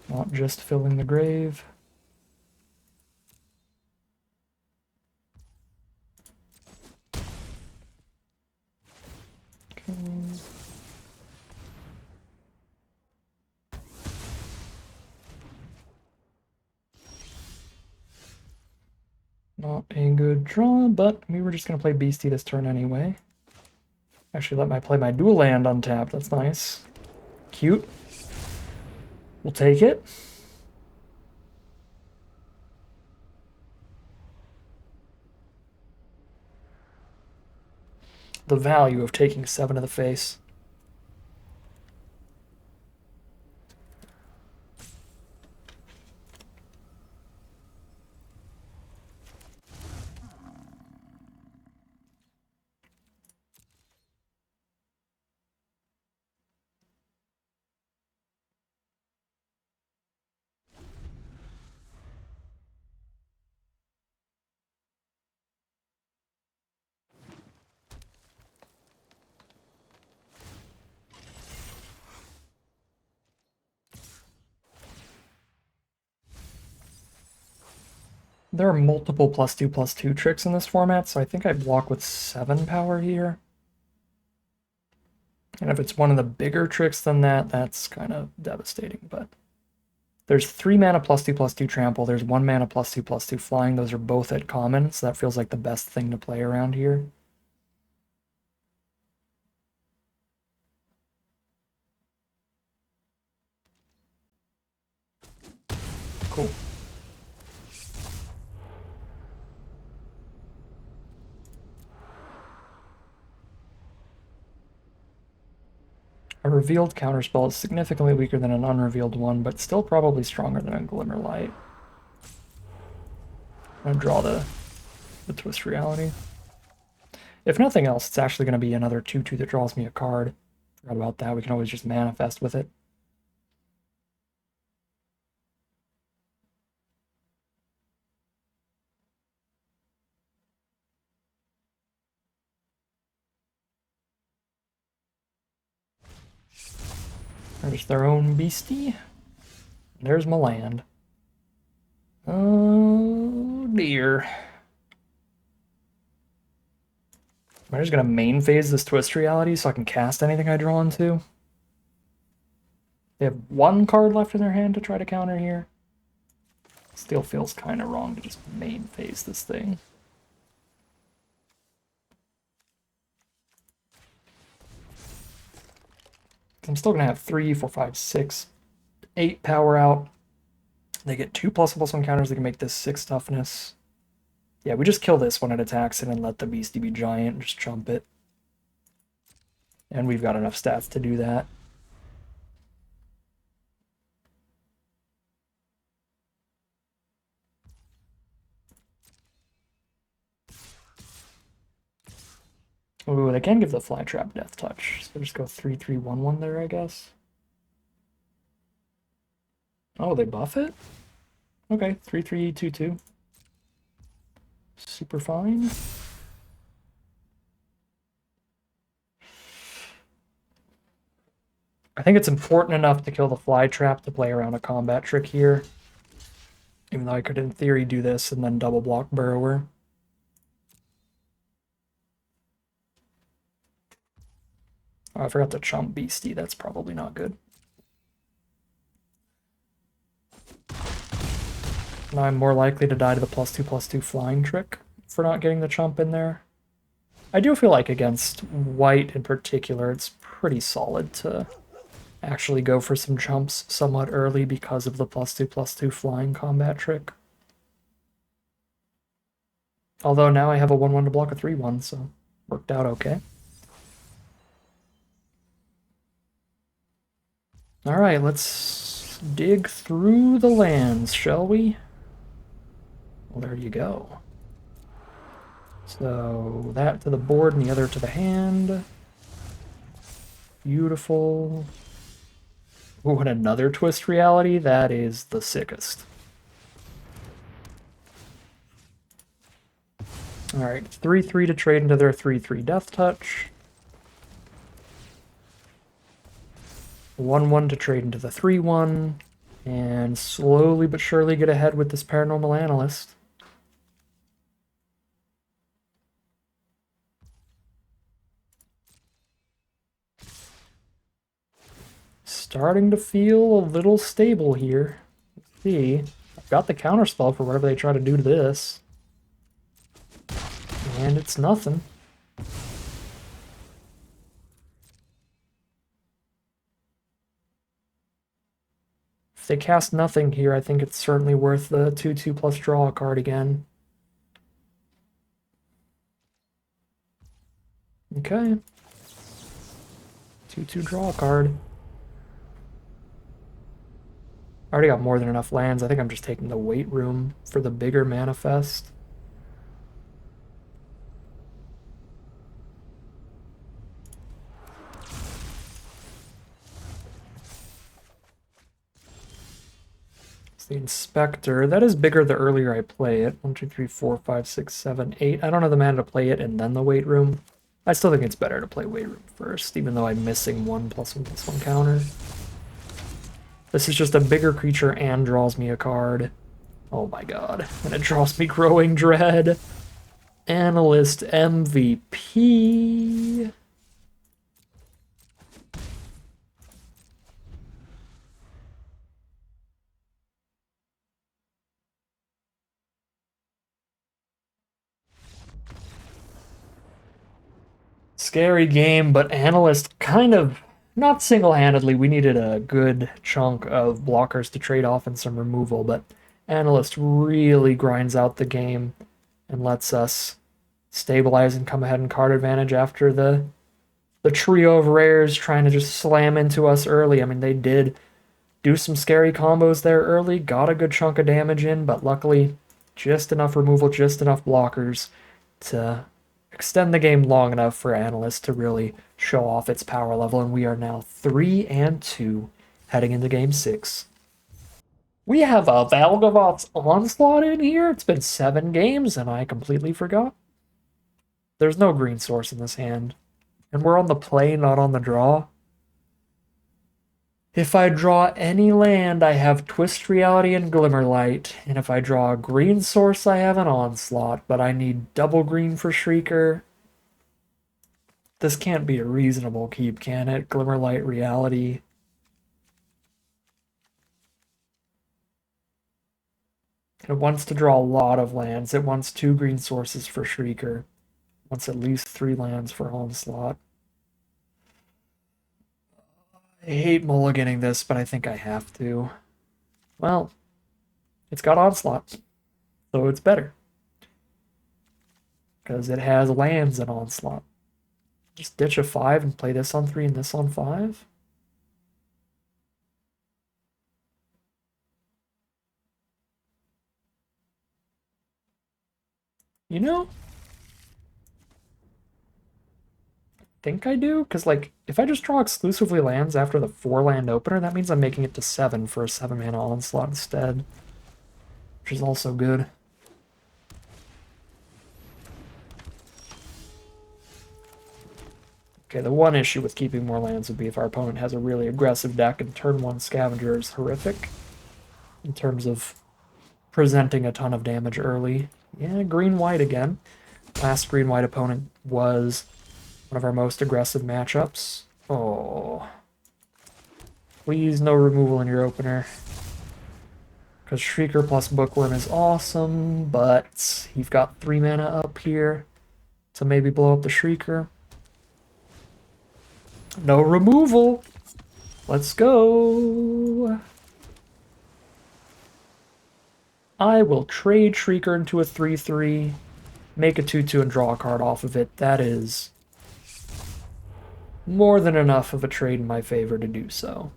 not just filling the grave. Okay. Not a good draw, but we were just going to play Beastie this turn anyway. Actually, let me play my dual land untapped. That's nice. Cute. We'll take it. The value of taking 7 to the face. There are multiple +2/+2 tricks in this format, so I think I block with 7 power here. And if it's one of the bigger tricks than that, that's kind of devastating, but... There's 3 mana +2/+2 trample, there's 1 mana +2/+2 flying, those are both at common, so that feels like the best thing to play around here. Cool. A revealed counterspell is significantly weaker than an unrevealed one, but still probably stronger than a Glimmerlight. I'm gonna draw the Twist Reality. If nothing else, it's actually going to be another 2/2 that draws me a card. Forgot about that. We can always just manifest with it. There's their own Beastie. There's my land. dear. Am I just gonna main phase this Twist Reality so I can cast anything I draw into? They have one card left in their hand to try to counter here. Still feels kind of wrong to just main phase this thing. I'm still gonna have 3, 4, 5, 6, 8 power out. They get 2+1/+1 counters. They can make this 6 toughness. Yeah, we just kill this when it attacks it and let the beastie be giant and just chump it. And we've got enough stats to do that. Ooh, they can give the Flytrap Death Touch. So just go 3/3/1/1 there, I guess. Oh, they buff it? Okay, 3/3/2/2. Super fine. I think it's important enough to kill the Flytrap to play around a combat trick here. Even though I could, in theory, do this and then double block Burrower. Oh, I forgot to chump Beastie. That's probably not good. Now I'm more likely to die to the +2/+2 flying trick for not getting the chump in there. I do feel like against white in particular, it's pretty solid to actually go for some chumps somewhat early because of the +2/+2 flying combat trick. Although now I have a 1/1 to block a 3/1, so worked out okay. Alright, let's dig through the lands, shall we? Well, there you go. So that to the board and the other to the hand. Beautiful. Ooh, and another Twist Reality? That is the sickest. Alright, 3/3 to trade into their 3/3 Death Touch. 1/1 to trade into the 3/1. And slowly but surely get ahead with this Paranormal Analyst. Starting to feel a little stable here. Let's see. I've got the counterspell for whatever they try to do to this. And it's nothing. If they cast nothing here, I think it's certainly worth the 2/2 plus draw a card again. Okay. 2/2 draw a card. I already got more than enough lands. I think I'm just taking the weight room for the bigger manifest. It's the Inspector. That is bigger the earlier I play it. 1, 2, 3, 4, 5, 6, 7, 8. I don't have the mana to play it and then the weight room. I still think it's better to play weight room first, even though I'm missing 1+1/+1 counter. This is just a bigger creature and draws me a card. Oh my god. And it draws me Growing Dread. Analyst MVP. Scary game, but Analyst kind of, not single-handedly, we needed a good chunk of blockers to trade off and some removal, but Analyst really grinds out the game and lets us stabilize and come ahead and card advantage after the trio of rares trying to just slam into us early. I mean, they did do some scary combos there early, got a good chunk of damage in, but luckily just enough removal, just enough blockers to extend the game long enough for Analyst to really show off its power level, and we are now 3-2 heading into Game 6. We have a Valgavoth's Onslaught in here. It's been 7 games, and I completely forgot. There's no green source in this hand. And we're on the play, not on the draw. If I draw any land, I have Twist Reality and Glimmerlight. And if I draw a green source, I have an Onslaught. But I need double green for Shrieker. This can't be a reasonable keep, can it? Glimmerlight Reality. It wants to draw a lot of lands. It wants 2 green sources for Shrieker. It wants at least 3 lands for Onslaught. I hate mulliganing this, but I think I have to. Well, it's got Onslaught, so it's better. Because it has lands in Onslaught. Just ditch a 5 and play this on 3 and this on 5? You know? I think I do, because, like, if I just draw exclusively lands after the 4-land opener, that means I'm making it to 7 for a 7-mana Onslaught instead. Which is also good. Okay, the one issue with keeping more lands would be if our opponent has a really aggressive deck and turn 1 Scavenger is horrific in terms of presenting a ton of damage early. Yeah, green-white again. Last green-white opponent was one of our most aggressive matchups. Oh. Please no removal in your opener. Because Shrieker plus Bookworm is awesome, but you've got 3 mana up here to maybe blow up the Shrieker. No removal! Let's go! I will trade Shrieker into a 3/3, make a 2/2 and draw a card off of it. That is more than enough of a trade in my favor to do so.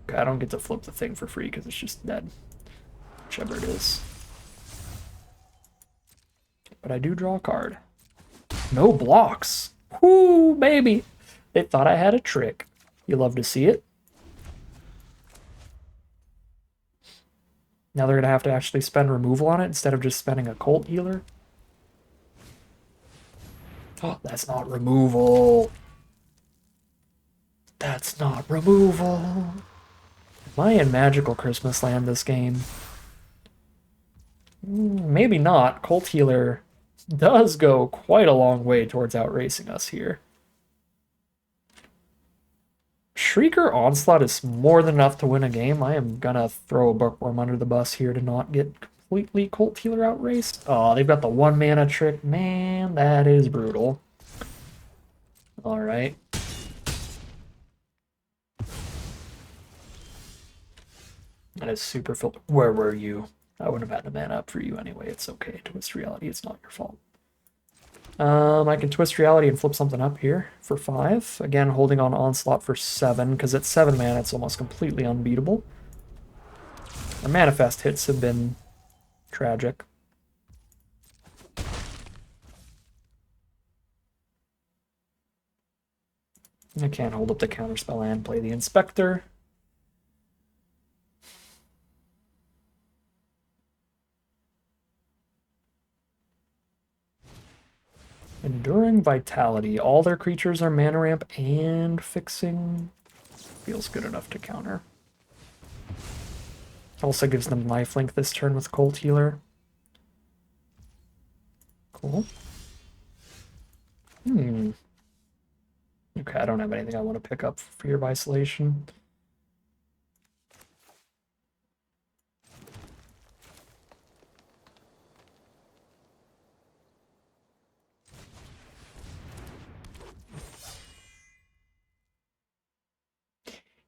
Okay, I don't get to flip the thing for free because it's just dead. Whichever it is. But I do draw a card. No blocks! Whoo, baby! They thought I had a trick. You love to see it. Now they're going to have to actually spend removal on it instead of just spending a Cult Healer. Oh, that's not removal. That's not removal. Am I in Magical Christmas Land this game? Maybe not. Cult Healer does go quite a long way towards outracing us here. Shrieker Onslaught is more than enough to win a game. I am gonna throw a Bookworm under the bus here to not get completely Cult Healer outraced. Oh, they've got the 1 mana trick. Man, that is brutal. Alright. That is super filtered. Where were you? I wouldn't have had to mana up for you anyway. It's okay. Twist Reality, it's not your fault. I can Twist Reality and flip something up here for 5. Again, holding on Onslaught for 7, because at 7 mana it's almost completely unbeatable. Our Manifest hits have been tragic. I can't hold up the Counterspell and play the Inspector. Enduring Vitality. All their creatures are mana ramp and fixing. Feels good enough to counter. Also gives them lifelink this turn with Cult Healer. Cool. Okay, I don't have anything I want to pick up for Fear of Isolation.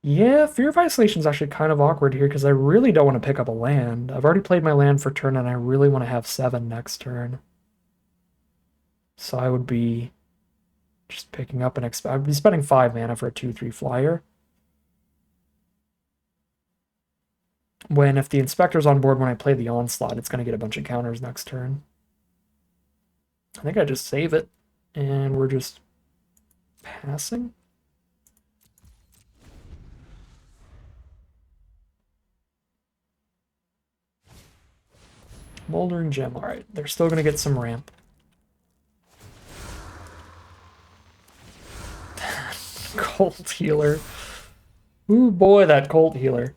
Yeah, Fear of Isolation is actually kind of awkward here because I really don't want to pick up a land. I've already played my land for turn and I really want to have 7 next turn. So I would be just picking up an I'd be spending 5 mana for a 2/3 flyer. When if the Inspector's on board when I play the Onslaught, it's going to get a bunch of counters next turn. I think I just save it and we're just passing. Moldering Gem. Alright, they're still going to get some ramp. Cult Healer. Ooh boy, that Colt healer.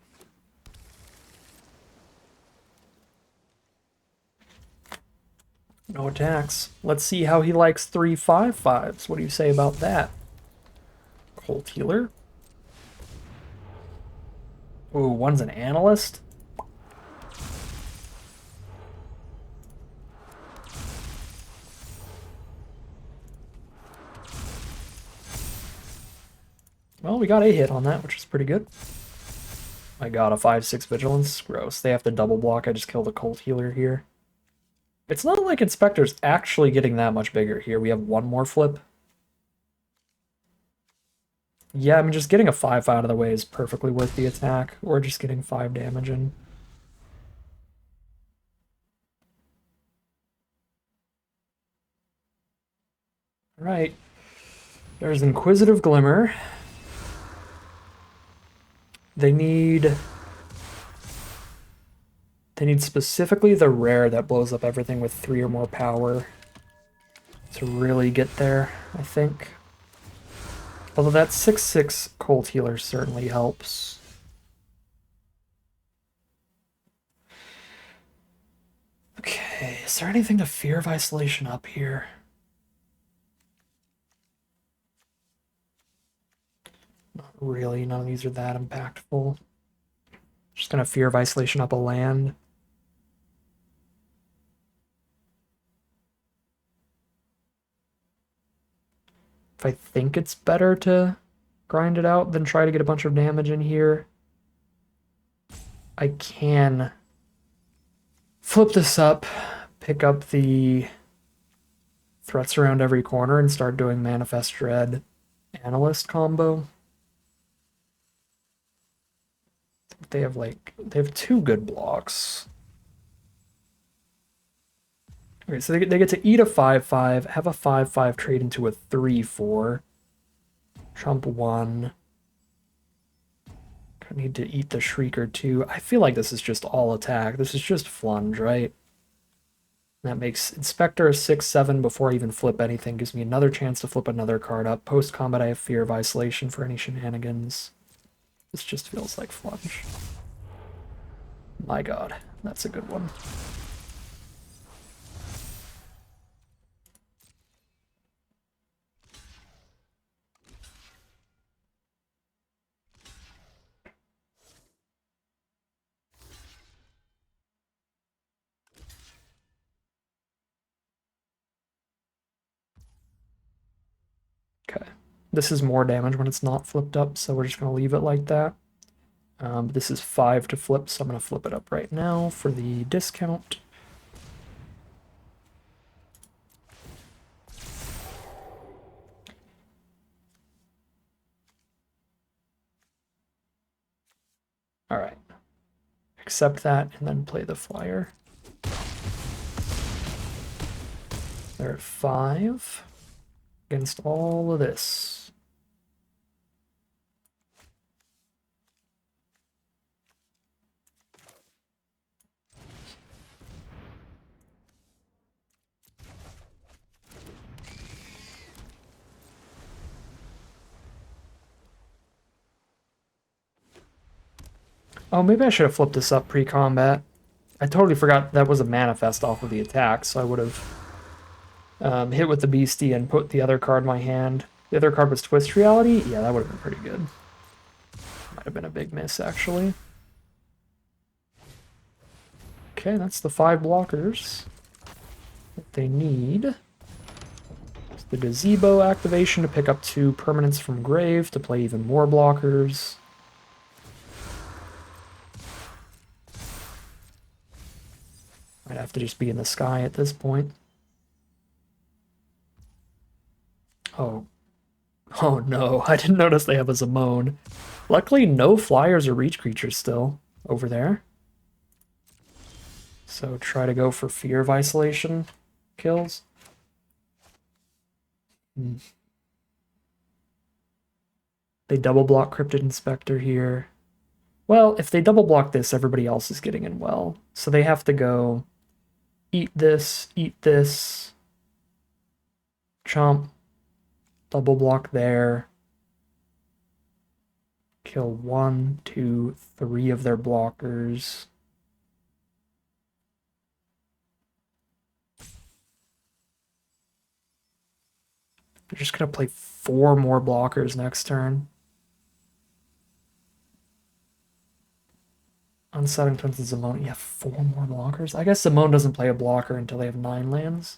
No attacks. Let's see how he likes 3/5/5s. What do you say about that? Colt healer. Ooh, one's an analyst. Well, we got a hit on that, which is pretty good. I got a 5/6 vigilance. Gross. They have to double block. I just killed a Colt healer here. It's not like Inspector's actually getting that much bigger here. We have one more flip. Yeah, I mean, just getting a 5 out of the way is perfectly worth the attack, or just getting 5 damage in. Right. There's Inquisitive Glimmer. They need specifically the rare that blows up everything with 3 or more power to really get there, I think. Although that 6/6 Colt healer certainly helps. Okay, is there anything to Fear of Isolation up here? Not really, none of these are that impactful. Just gonna Fear of Isolation up a land. If I think it's better to grind it out than try to get a bunch of damage in here, I can flip this up, pick up the threats around every corner, and start doing Manifest Dread Analyst combo. They have 2 good blocks. Okay, so they get to eat a 5/5, have a 5/5 trade into a 3/4. Trump 1. I need to eat the Shrieker 2. I feel like this is just all attack. This is just Flunge, right? That makes Inspector a 6/7 before I even flip anything. Gives me another chance to flip another card up. Post-combat, I have Fear of Isolation for any shenanigans. This just feels like Flunge. My god, that's a good one. Okay, this is more damage when it's not flipped up, so we're just going to leave it like that. This is 5 to flip, so I'm going to flip it up right now for the discount. All right. Accept that and then play the flyer. They're at 5 against all of this. Oh, maybe I should have flipped this up pre-combat. I totally forgot that was a manifest off of the attack, so I would have hit with the beastie and put the other card in my hand. The other card was Twist Reality? Yeah, that would have been pretty good. Might have been a big miss, actually. Okay, that's the 5 blockers that they need. It's the Gazebo activation to pick up 2 permanents from Grave to play even more blockers. Might have to just be in the sky at this point. Oh. Oh no, I didn't notice they have a Zamone. Luckily, no flyers or reach creatures still over there. So try to go for Fear of Isolation kills. They double block Cryptid Inspector here. Well, if they double block this, everybody else is getting in well. So they have to go eat this, chomp, double block there. Kill 1, 2, 3 of their blockers. They're just going to play 4 more blockers next turn. Unsettling Twins and Zimone. Yeah, 4 more blockers. I guess Zimone doesn't play a blocker until they have 9 lands.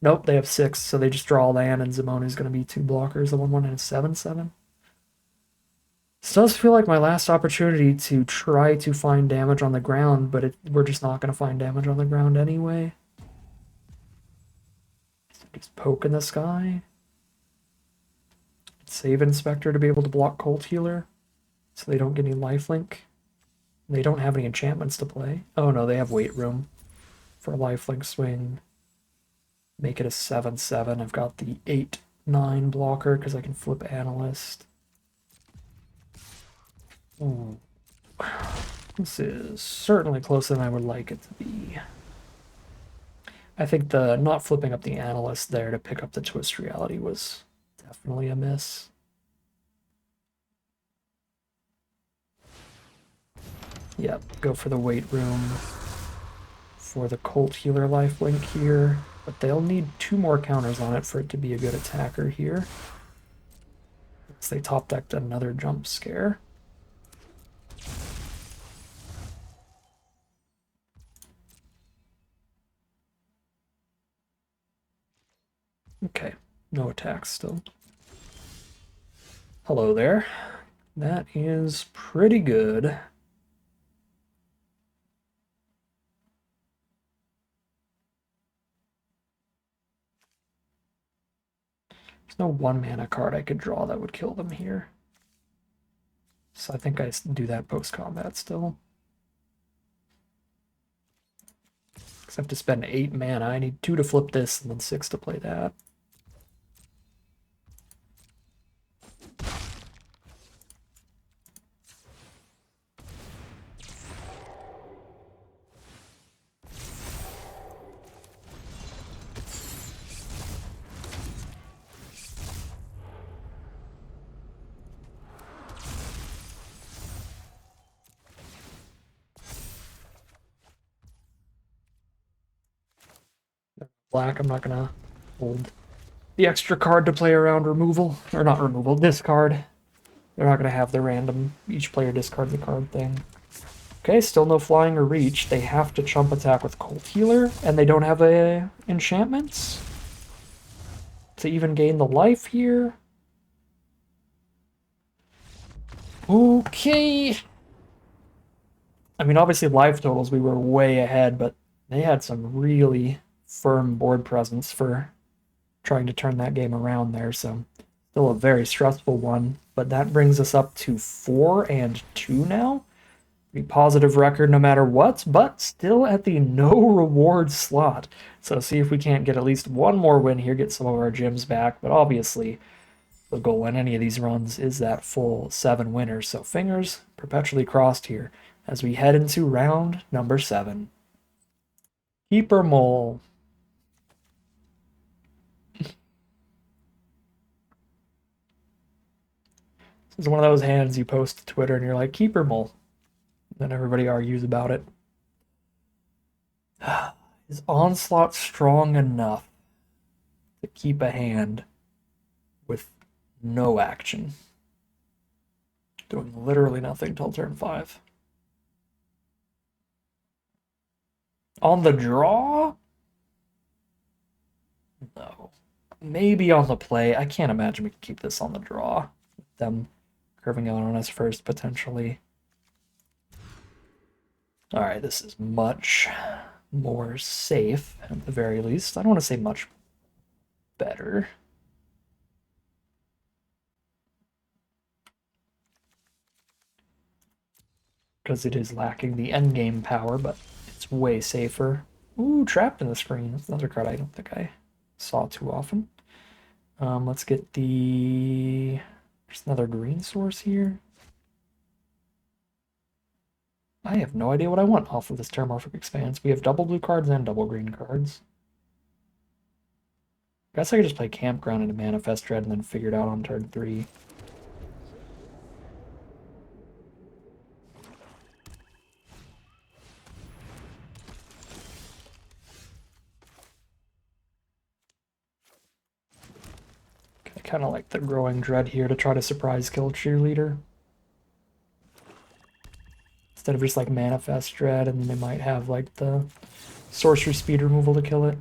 Nope, they have 6, so they just draw a land, and Zimone is going to be 2 blockers. The 1/1 and a 7/7. This does feel like my last opportunity to try to find damage on the ground, but we're just not going to find damage on the ground anyway. So just poke in the sky. Save Inspector to be able to block Cult Healer, so they don't get any lifelink. They don't have any enchantments to play. Oh no, they have Wait Room for a lifelink swing. Make it a 7/7. I've got the 8/9 blocker because I can flip Analyst. Ooh. This is certainly closer than I would like it to be. I think the not flipping up the Analyst there to pick up the Twist Reality was definitely a miss. Yep, go for the Wait Room for the Cult Healer lifelink here, but they'll need 2 more counters on it for it to be a good attacker here. So they top decked another Jump Scare. Okay, no attacks still. Hello there. That is pretty good. There's no 1 mana card I could draw that would kill them here. So I think I do that post-combat still. Because I have to spend 8 mana. I need 2 to flip this and then 6 to play that. Black, I'm not gonna hold the extra card to play around removal. Or not removal, discard. They're not gonna have the random, each player discards a card thing. Okay, still no flying or reach. They have to chump attack with Cult Healer, and they don't have a enchantments to even gain the life here. Okay. I mean, obviously life totals we were way ahead, but they had some really firm board presence for trying to turn that game around there, so still a very stressful one. But that brings us up to 4-2 now. Pretty positive record no matter what, but still at the no reward slot. So see if we can't get at least 1 more win here, get some of our gems back. But obviously, the goal in any of these runs is that full 7 winners. So fingers perpetually crossed here as we head into round number 7. Keeper Mole. This is one of those hands you post to Twitter and you're like, Keeper Mole. Then everybody argues about it. Is Onslaught strong enough to keep a hand with no action? Doing literally nothing till turn 5. On the draw? No. Maybe on the play. I can't imagine we can keep this on the draw. Them curving out on us first, potentially. Alright, this is much more safe, at the very least. I don't want to say much better. Because it is lacking the endgame power, but it's way safer. Ooh, Trapped in the Screen. That's another card I don't think I saw too often. Let's get the... There's another green source here. I have no idea what I want off of this Terramorphic Expanse. We have double blue cards and double green cards. I guess I could just play Campground into Manifest Dread and then figure it out on turn 3. kind of like the Growing Dread here to try to surprise kill Cheerleader. Instead of just like Manifest Dread, and then they might have like the Sorcery Speed removal to kill it.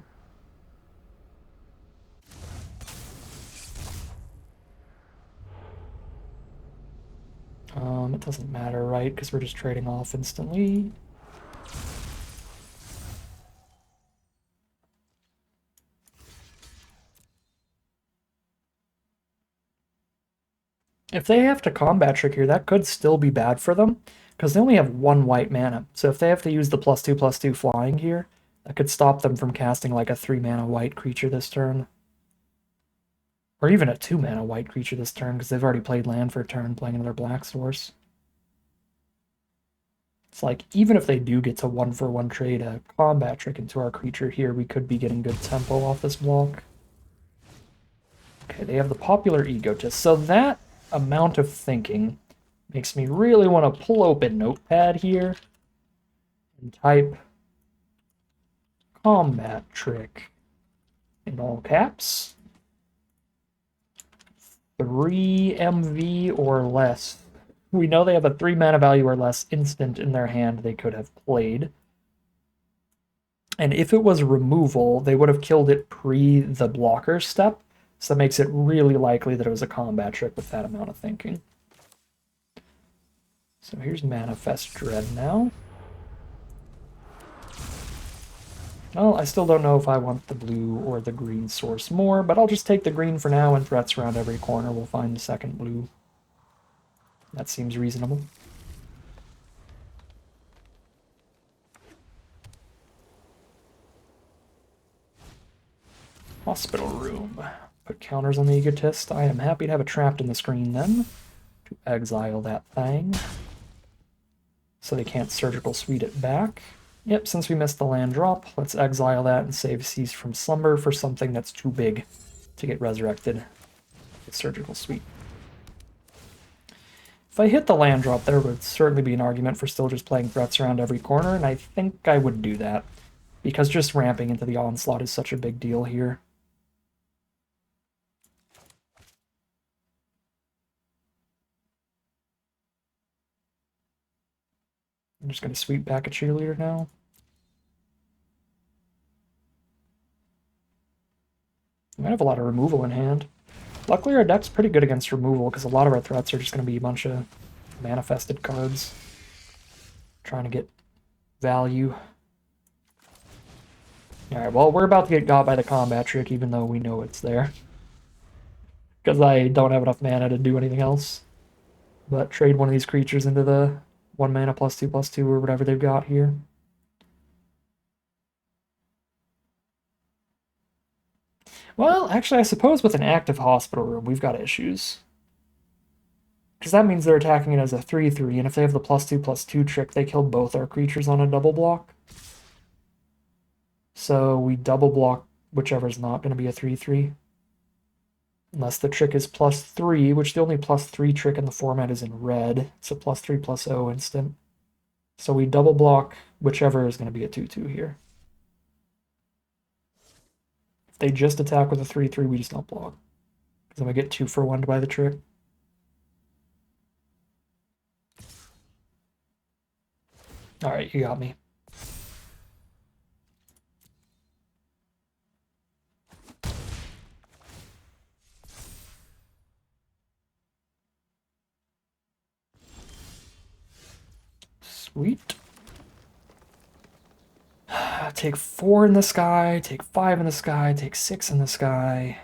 It doesn't matter, right? Because we're just trading off instantly. If they have to combat trick here, that could still be bad for them, because they only have 1 white mana. So if they have to use the +2/+2 flying here, that could stop them from casting like a 3 mana white creature this turn. Or even a 2 mana white creature this turn, because they've already played land for a turn, playing another black source. It's like, even if they do get to 1-for-1 trade a combat trick into our creature here, we could be getting good tempo off this block. Okay, they have the Popular Egotist. So that amount of thinking makes me really want to pull open Notepad here and type combat trick in all caps. 3 MV or less. We know they have a 3 mana value or less instant in their hand they could have played. And if it was removal, they would have killed it pre the blocker step. So that makes it really likely that it was a combat trick with that amount of thinking. So here's Manifest Dread now. Well, I still don't know if I want the blue or the green source more, but I'll just take the green for now, and threats around every corner. We'll find the second blue. That seems reasonable. Hospital room. Put counters on the Egotist. I am happy to have it trapped in the screen then, to exile that thing. So they can't Surgical Suite it back. Yep, since we missed the land drop, let's exile that and save Cease from Slumber for something that's too big to get resurrected with Surgical Suite. If I hit the land drop, there would certainly be an argument for still just playing threats around every corner, and I think I would do that, because just ramping into the Onslaught is such a big deal here. I'm just going to sweep back a Cheerleader now. We might have a lot of removal in hand. Luckily our deck's pretty good against removal, because a lot of our threats are just going to be a bunch of manifested cards. Trying to get value. Alright, well, we're about to get got by the combat trick, even though we know it's there. Because I don't have enough mana to do anything else. But trade one of these creatures into the 1 mana +2/+2 or whatever they've got here. Well, actually, I suppose with an active hospital room, we've got issues. Because that means they're attacking it as a 3/3, and if they have the +2/+2 trick, they kill both our creatures on a double block. So we double block whichever's not going to be a 3/3. Unless the trick is +3, which the only +3 trick in the format is in red. It's a +3/+0 instant. So we double block whichever is going to be a 2/2 here. If they just attack with a 3/3, we just don't block. Because then we get 2-for-1 by the trick. Alright, you got me. Sweet. Take 4 in the sky, take 5 in the sky, take 6 in the sky.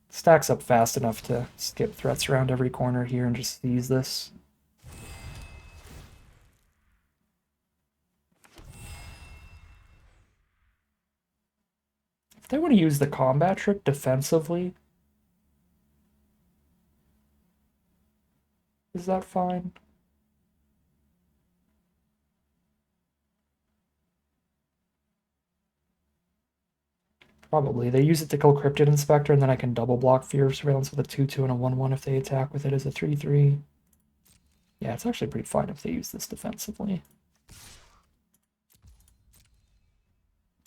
Stacks up fast enough to skip threats around every corner here and just seize this. If they want to use the combat trick defensively, is that fine? Probably. They use it to kill Cryptid Inspector, and then I can double block Fear of Surveillance with a 2/2 and a 1/1 if they attack with it as a 3/3. Yeah, it's actually pretty fine if they use this defensively.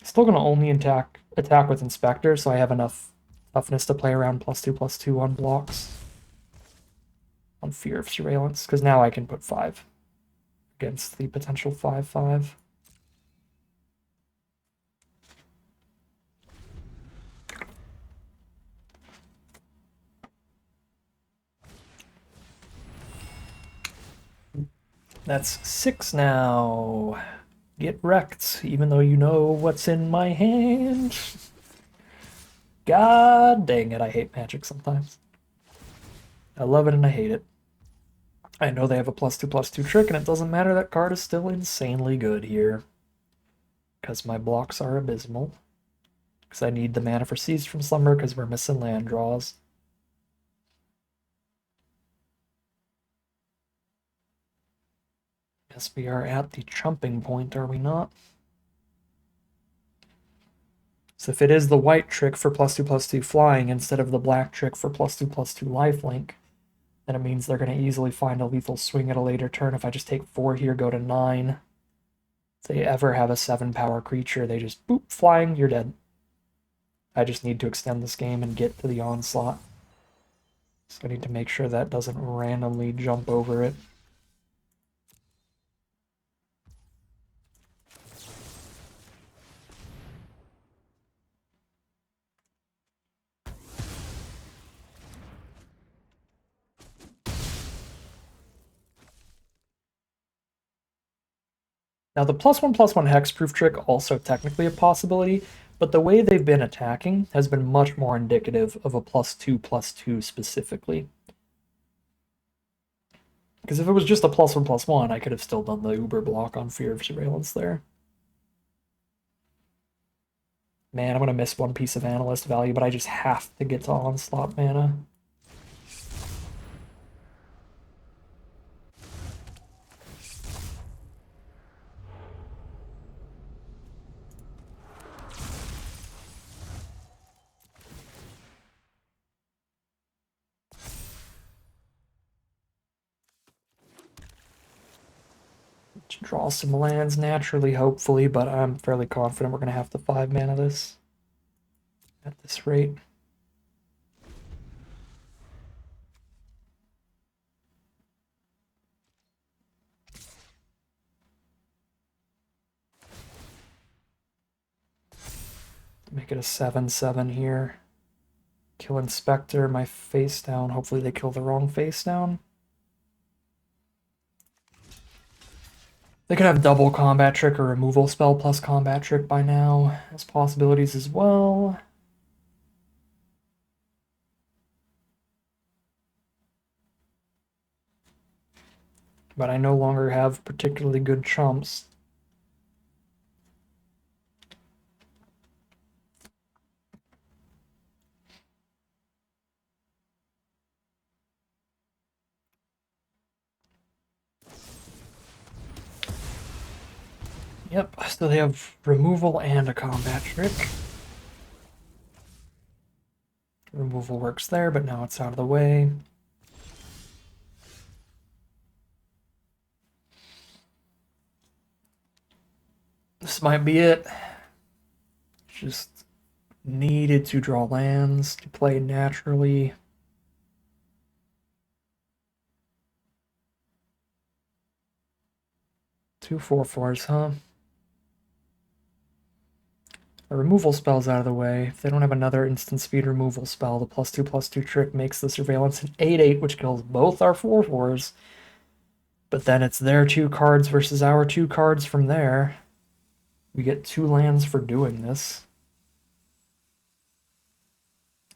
Still going to only attack with Inspector, so I have enough toughness to play around +2/+2 on blocks. On Fear of Surveillance, because now I can put 5 against the potential 5/5. That's 6 now. Get wrecked, even though you know what's in my hand. God dang it, I hate Magic sometimes. I love it and I hate it. I know they have a +2/+2 trick, and it doesn't matter, that card is still insanely good here. Because my blocks are abysmal. Because I need the mana for Seized from Slumber, because we're missing land draws. Yes, we are at the chumping point, are we not? So if it is the white trick for +2/+2 flying instead of the black trick for +2/+2 lifelink, then it means they're going to easily find a lethal swing at a later turn. If I just take 4 here, go to 9. If they ever have a 7-power creature, they just boop, flying, you're dead. I just need to extend this game and get to the onslaught. So I need to make sure that doesn't randomly jump over it. Now the +1/+1 hexproof trick also technically a possibility, but the way they've been attacking has been much more indicative of a +2/+2 specifically. Because if it was just a +1/+1, I could have still done the Uber block on Fear of Surveillance there. Man, I'm going to miss one piece of Analyst value, but I just have to get to Onslaught mana. To draw some lands naturally, hopefully, but I'm fairly confident we're going to have to 5-mana this at this rate. Make it a 7/7 here. Kill Inspector, my face down. Hopefully they kill the wrong face down. They could have double combat trick or removal spell plus combat trick by now as possibilities as well. But I no longer have particularly good chumps. Yep, so they have removal and a combat trick. Removal works there, but now it's out of the way. This might be it. Just needed to draw lands to play naturally. Two 4/4s, huh? A removal spell's out of the way. If they don't have another instant speed removal spell, the +2/+2 trick makes the Surveillance an 8/8, which kills both our 4/4s. But then it's their 2 cards versus our 2 cards from there. We get 2 lands for doing this.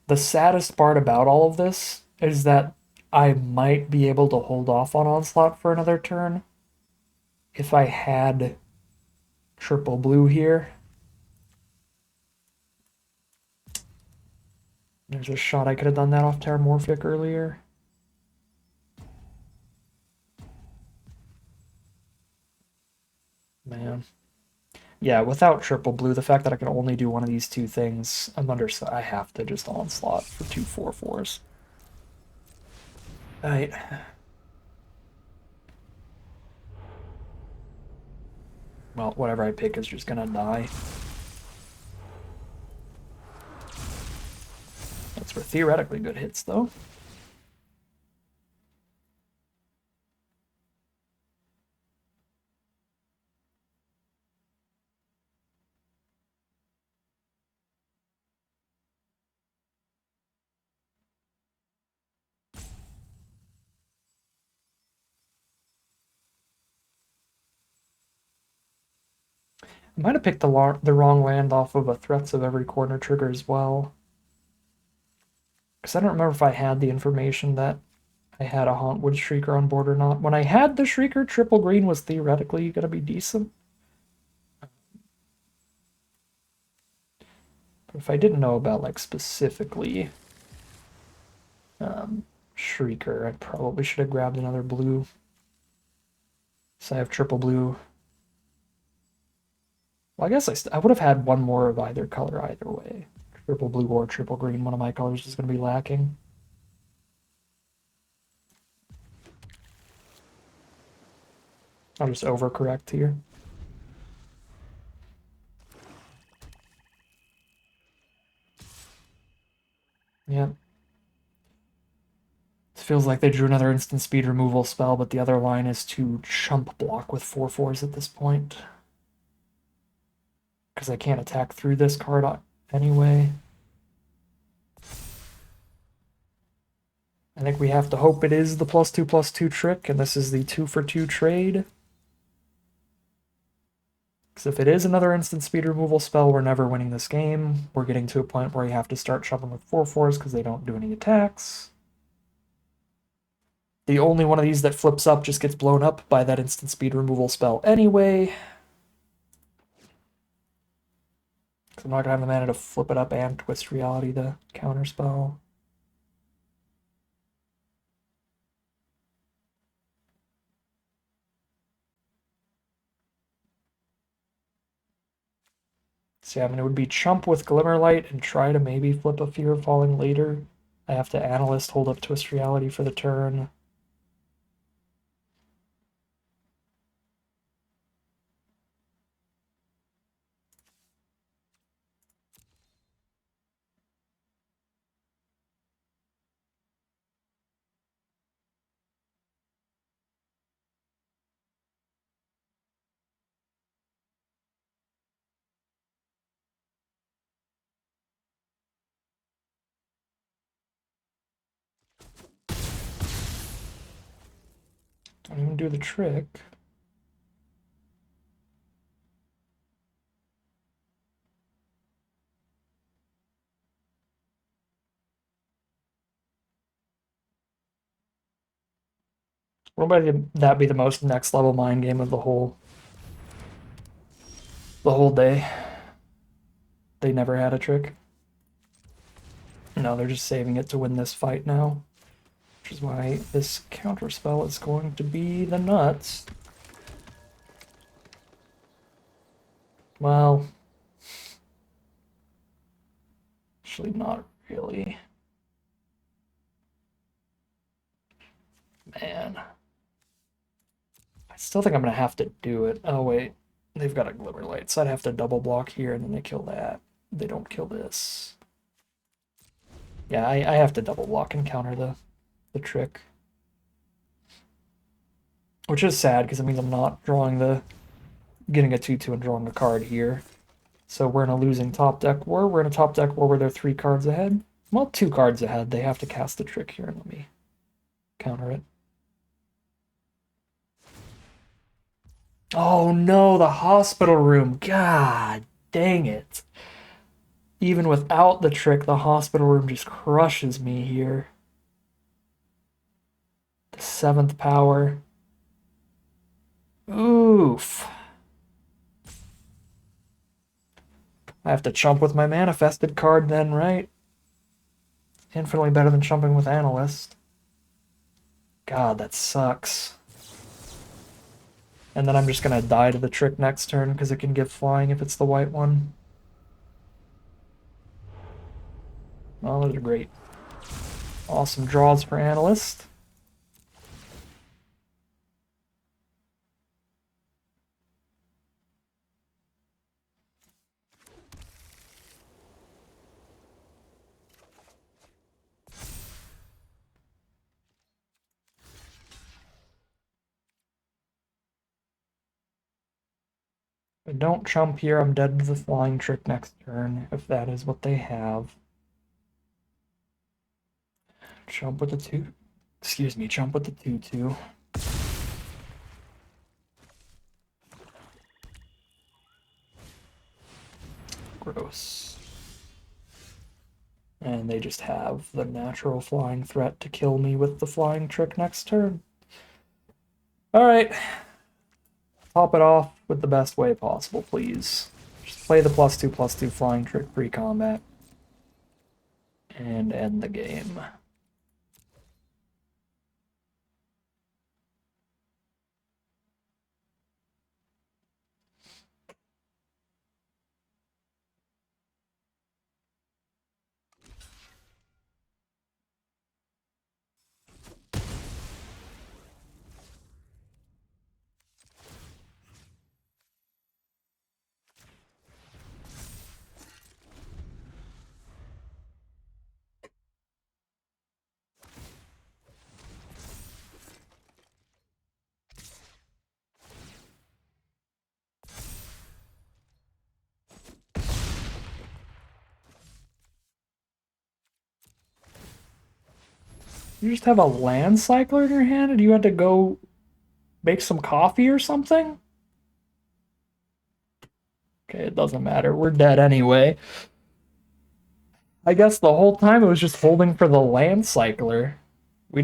The saddest part about all of this is that I might be able to hold off on Onslaught for another turn if I had triple blue here. There's a shot I could have done that off Terramorphic earlier. Man. Yeah, without triple blue, the fact that I can only do one of these 2 things, I have to just Onslaught for 2 4/4s. Alright. Well, whatever I pick is just gonna die. Those were theoretically good hits, though. I might have picked the wrong land off of a Threats of Every Corner trigger as well. Because I don't remember if I had the information that I had a Hauntwood Shrieker on board or not. When I had the Shrieker, triple green was theoretically going to be decent. But if I didn't know about, like, specifically Shrieker, I probably should have grabbed another blue. So I have triple blue. Well, I guess I would have had one more of either color either way. Triple blue or triple green, one of my colors is going to be lacking. I'll just overcorrect here. Yeah. It feels like they drew another instant speed removal spell, but the other line is to chump block with 4/4s at this point. Because I can't attack through this card anyway. I think we have to hope it is the +2/+2 trick, and this is the 2-for-2 trade. Because if it is another instant speed removal spell, we're never winning this game. We're getting to a point where you have to start chumping with 4/4s because they don't do any attacks. The only one of these that flips up just gets blown up by that instant speed removal spell anyway. Because I'm not going to have the mana to flip it up and twist reality the counter spell. So yeah, I mean, it would be chump with Glimmerlight and try to maybe flip a Fear of Falling later. I have to Analyst, hold up Twist Reality for the turn. Don't even do the trick. What might that be the most next level mind game of the whole day? They never had a trick. No, they're just saving it to win this fight now. Which is why this counter spell is going to be the nuts. Well, actually not really. Man. I still think I'm going to have to do it. Oh, wait. They've got a Glimmerlight, so I'd have to double block here, and then they kill that. They don't kill this. Yeah, I have to double block and counter the trick. Which is sad, because it means I'm not getting a 2/2 and drawing a card here. So we're in a losing top deck war. We're in a top deck war where they're 3 cards ahead. Well, 2 cards ahead. They have to cast the trick here and let me counter it. Oh no, the hospital room. God dang it. Even without the trick, the hospital room just crushes me here. The 7th power. Oof. I have to chump with my manifested card then, right? Infinitely better than chumping with Analyst. God, that sucks. And then I'm just going to die to the trick next turn because it can give flying if it's the white one. Oh, those are great. Awesome draws for Analyst. If I don't chump here, I'm dead to the flying trick next turn, if that is what they have. Chump with the 2. Excuse me, chump with the 2/2. Gross. And they just have the natural flying threat to kill me with the flying trick next turn. Alright. Top it off with the best way possible, please. Just play the +2/+2 flying trick pre-combat. And end the game. You just have a land cycler in your hand and you had to go make some coffee or something? Okay, it doesn't matter. We're dead anyway. I guess the whole time it was just holding for the land cycler. We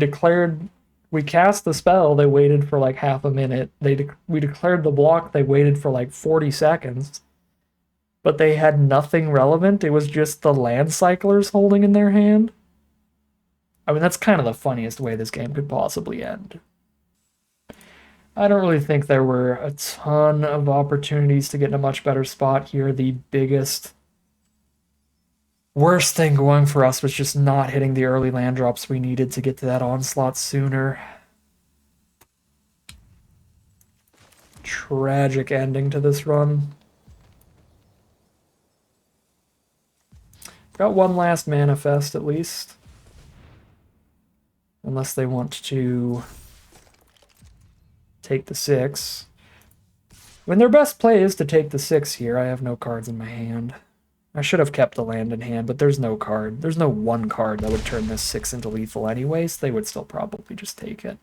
cast the spell, they waited for like half a minute. We declared the block, they waited for like 40 seconds. But they had nothing relevant. It was just the land cyclers holding in their hand. I mean, that's kind of the funniest way this game could possibly end. I don't really think there were a ton of opportunities to get in a much better spot here. The biggest, worst thing going for us was just not hitting the early land drops we needed to get to that onslaught sooner. Tragic ending to this run. Got one last manifest at least. Unless they want to take the 6. When their best play is to take the 6 here, I have no cards in my hand. I should have kept the land in hand, but there's no card. There's no one card that would turn this 6 into lethal anyways. They would still probably just take it.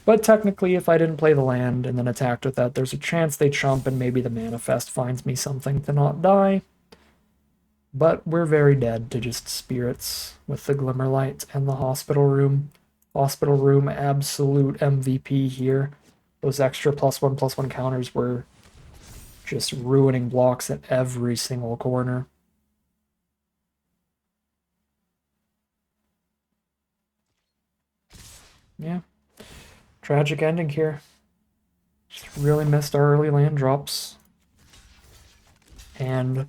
But technically, if I didn't play the land and then attacked with that, there's a chance they chump and maybe the manifest finds me something to not die. But we're very dead to just spirits with the Glimmerlight and the hospital room. Hospital room, absolute MVP here. Those extra +1/+1 counters were just ruining blocks at every single corner. Yeah. Tragic ending here. Just really missed our early land drops. And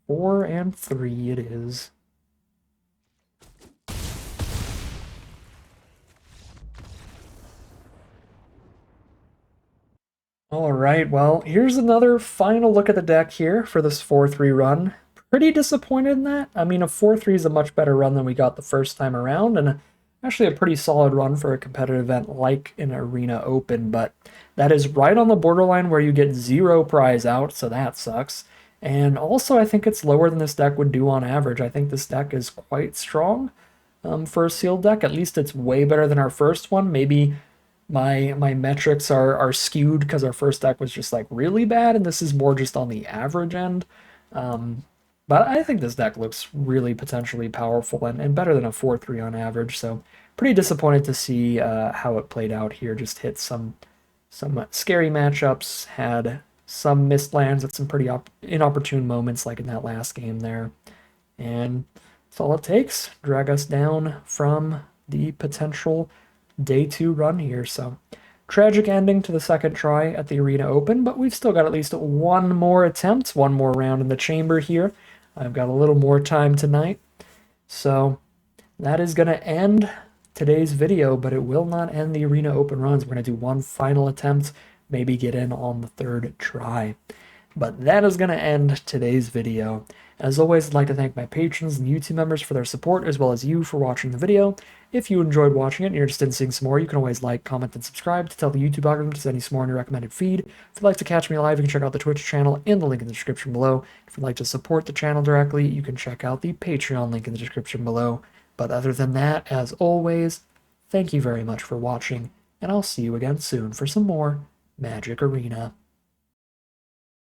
4 and 3 it is. Alright, well, here's another final look at the deck here for this 4-3 run. Pretty disappointed in that. I mean, a 4-3 is a much better run than we got the first time around, and actually a pretty solid run for a competitive event like an Arena Open, but that is right on the borderline where you get 0 prize out, so that sucks. And also, I think it's lower than this deck would do on average. I think this deck is quite strong for a sealed deck. At least it's way better than our first one. Maybe my metrics are skewed because our first deck was just like really bad, and this is more just on the average end. But I think this deck looks really potentially powerful and better than a 4-3 on average. So pretty disappointed to see how it played out here. Just hit some scary matchups, had some missed lands at some pretty inopportune moments, like in that last game there. And that's all it takes. Drag us down from the potential day 2 run here. So tragic ending to the second try at the Arena Open, but we've still got at least one more attempt, one more round in the chamber here. I've got a little more time tonight. So that is going to end today's video, but it will not end the Arena Open runs. We're going to do one final attempt, maybe get in on the third try. But that is going to end today's video. As always, I'd like to thank my patrons and YouTube members for their support, as well as you for watching the video. If you enjoyed watching it and you're interested in seeing some more, you can always like, comment, and subscribe to tell the YouTube algorithm to send you some more in your recommended feed. If you'd like to catch me live, you can check out the Twitch channel in the link in the description below. If you'd like to support the channel directly, you can check out the Patreon link in the description below. But other than that, as always, thank you very much for watching, and I'll see you again soon for some more Magic Arena.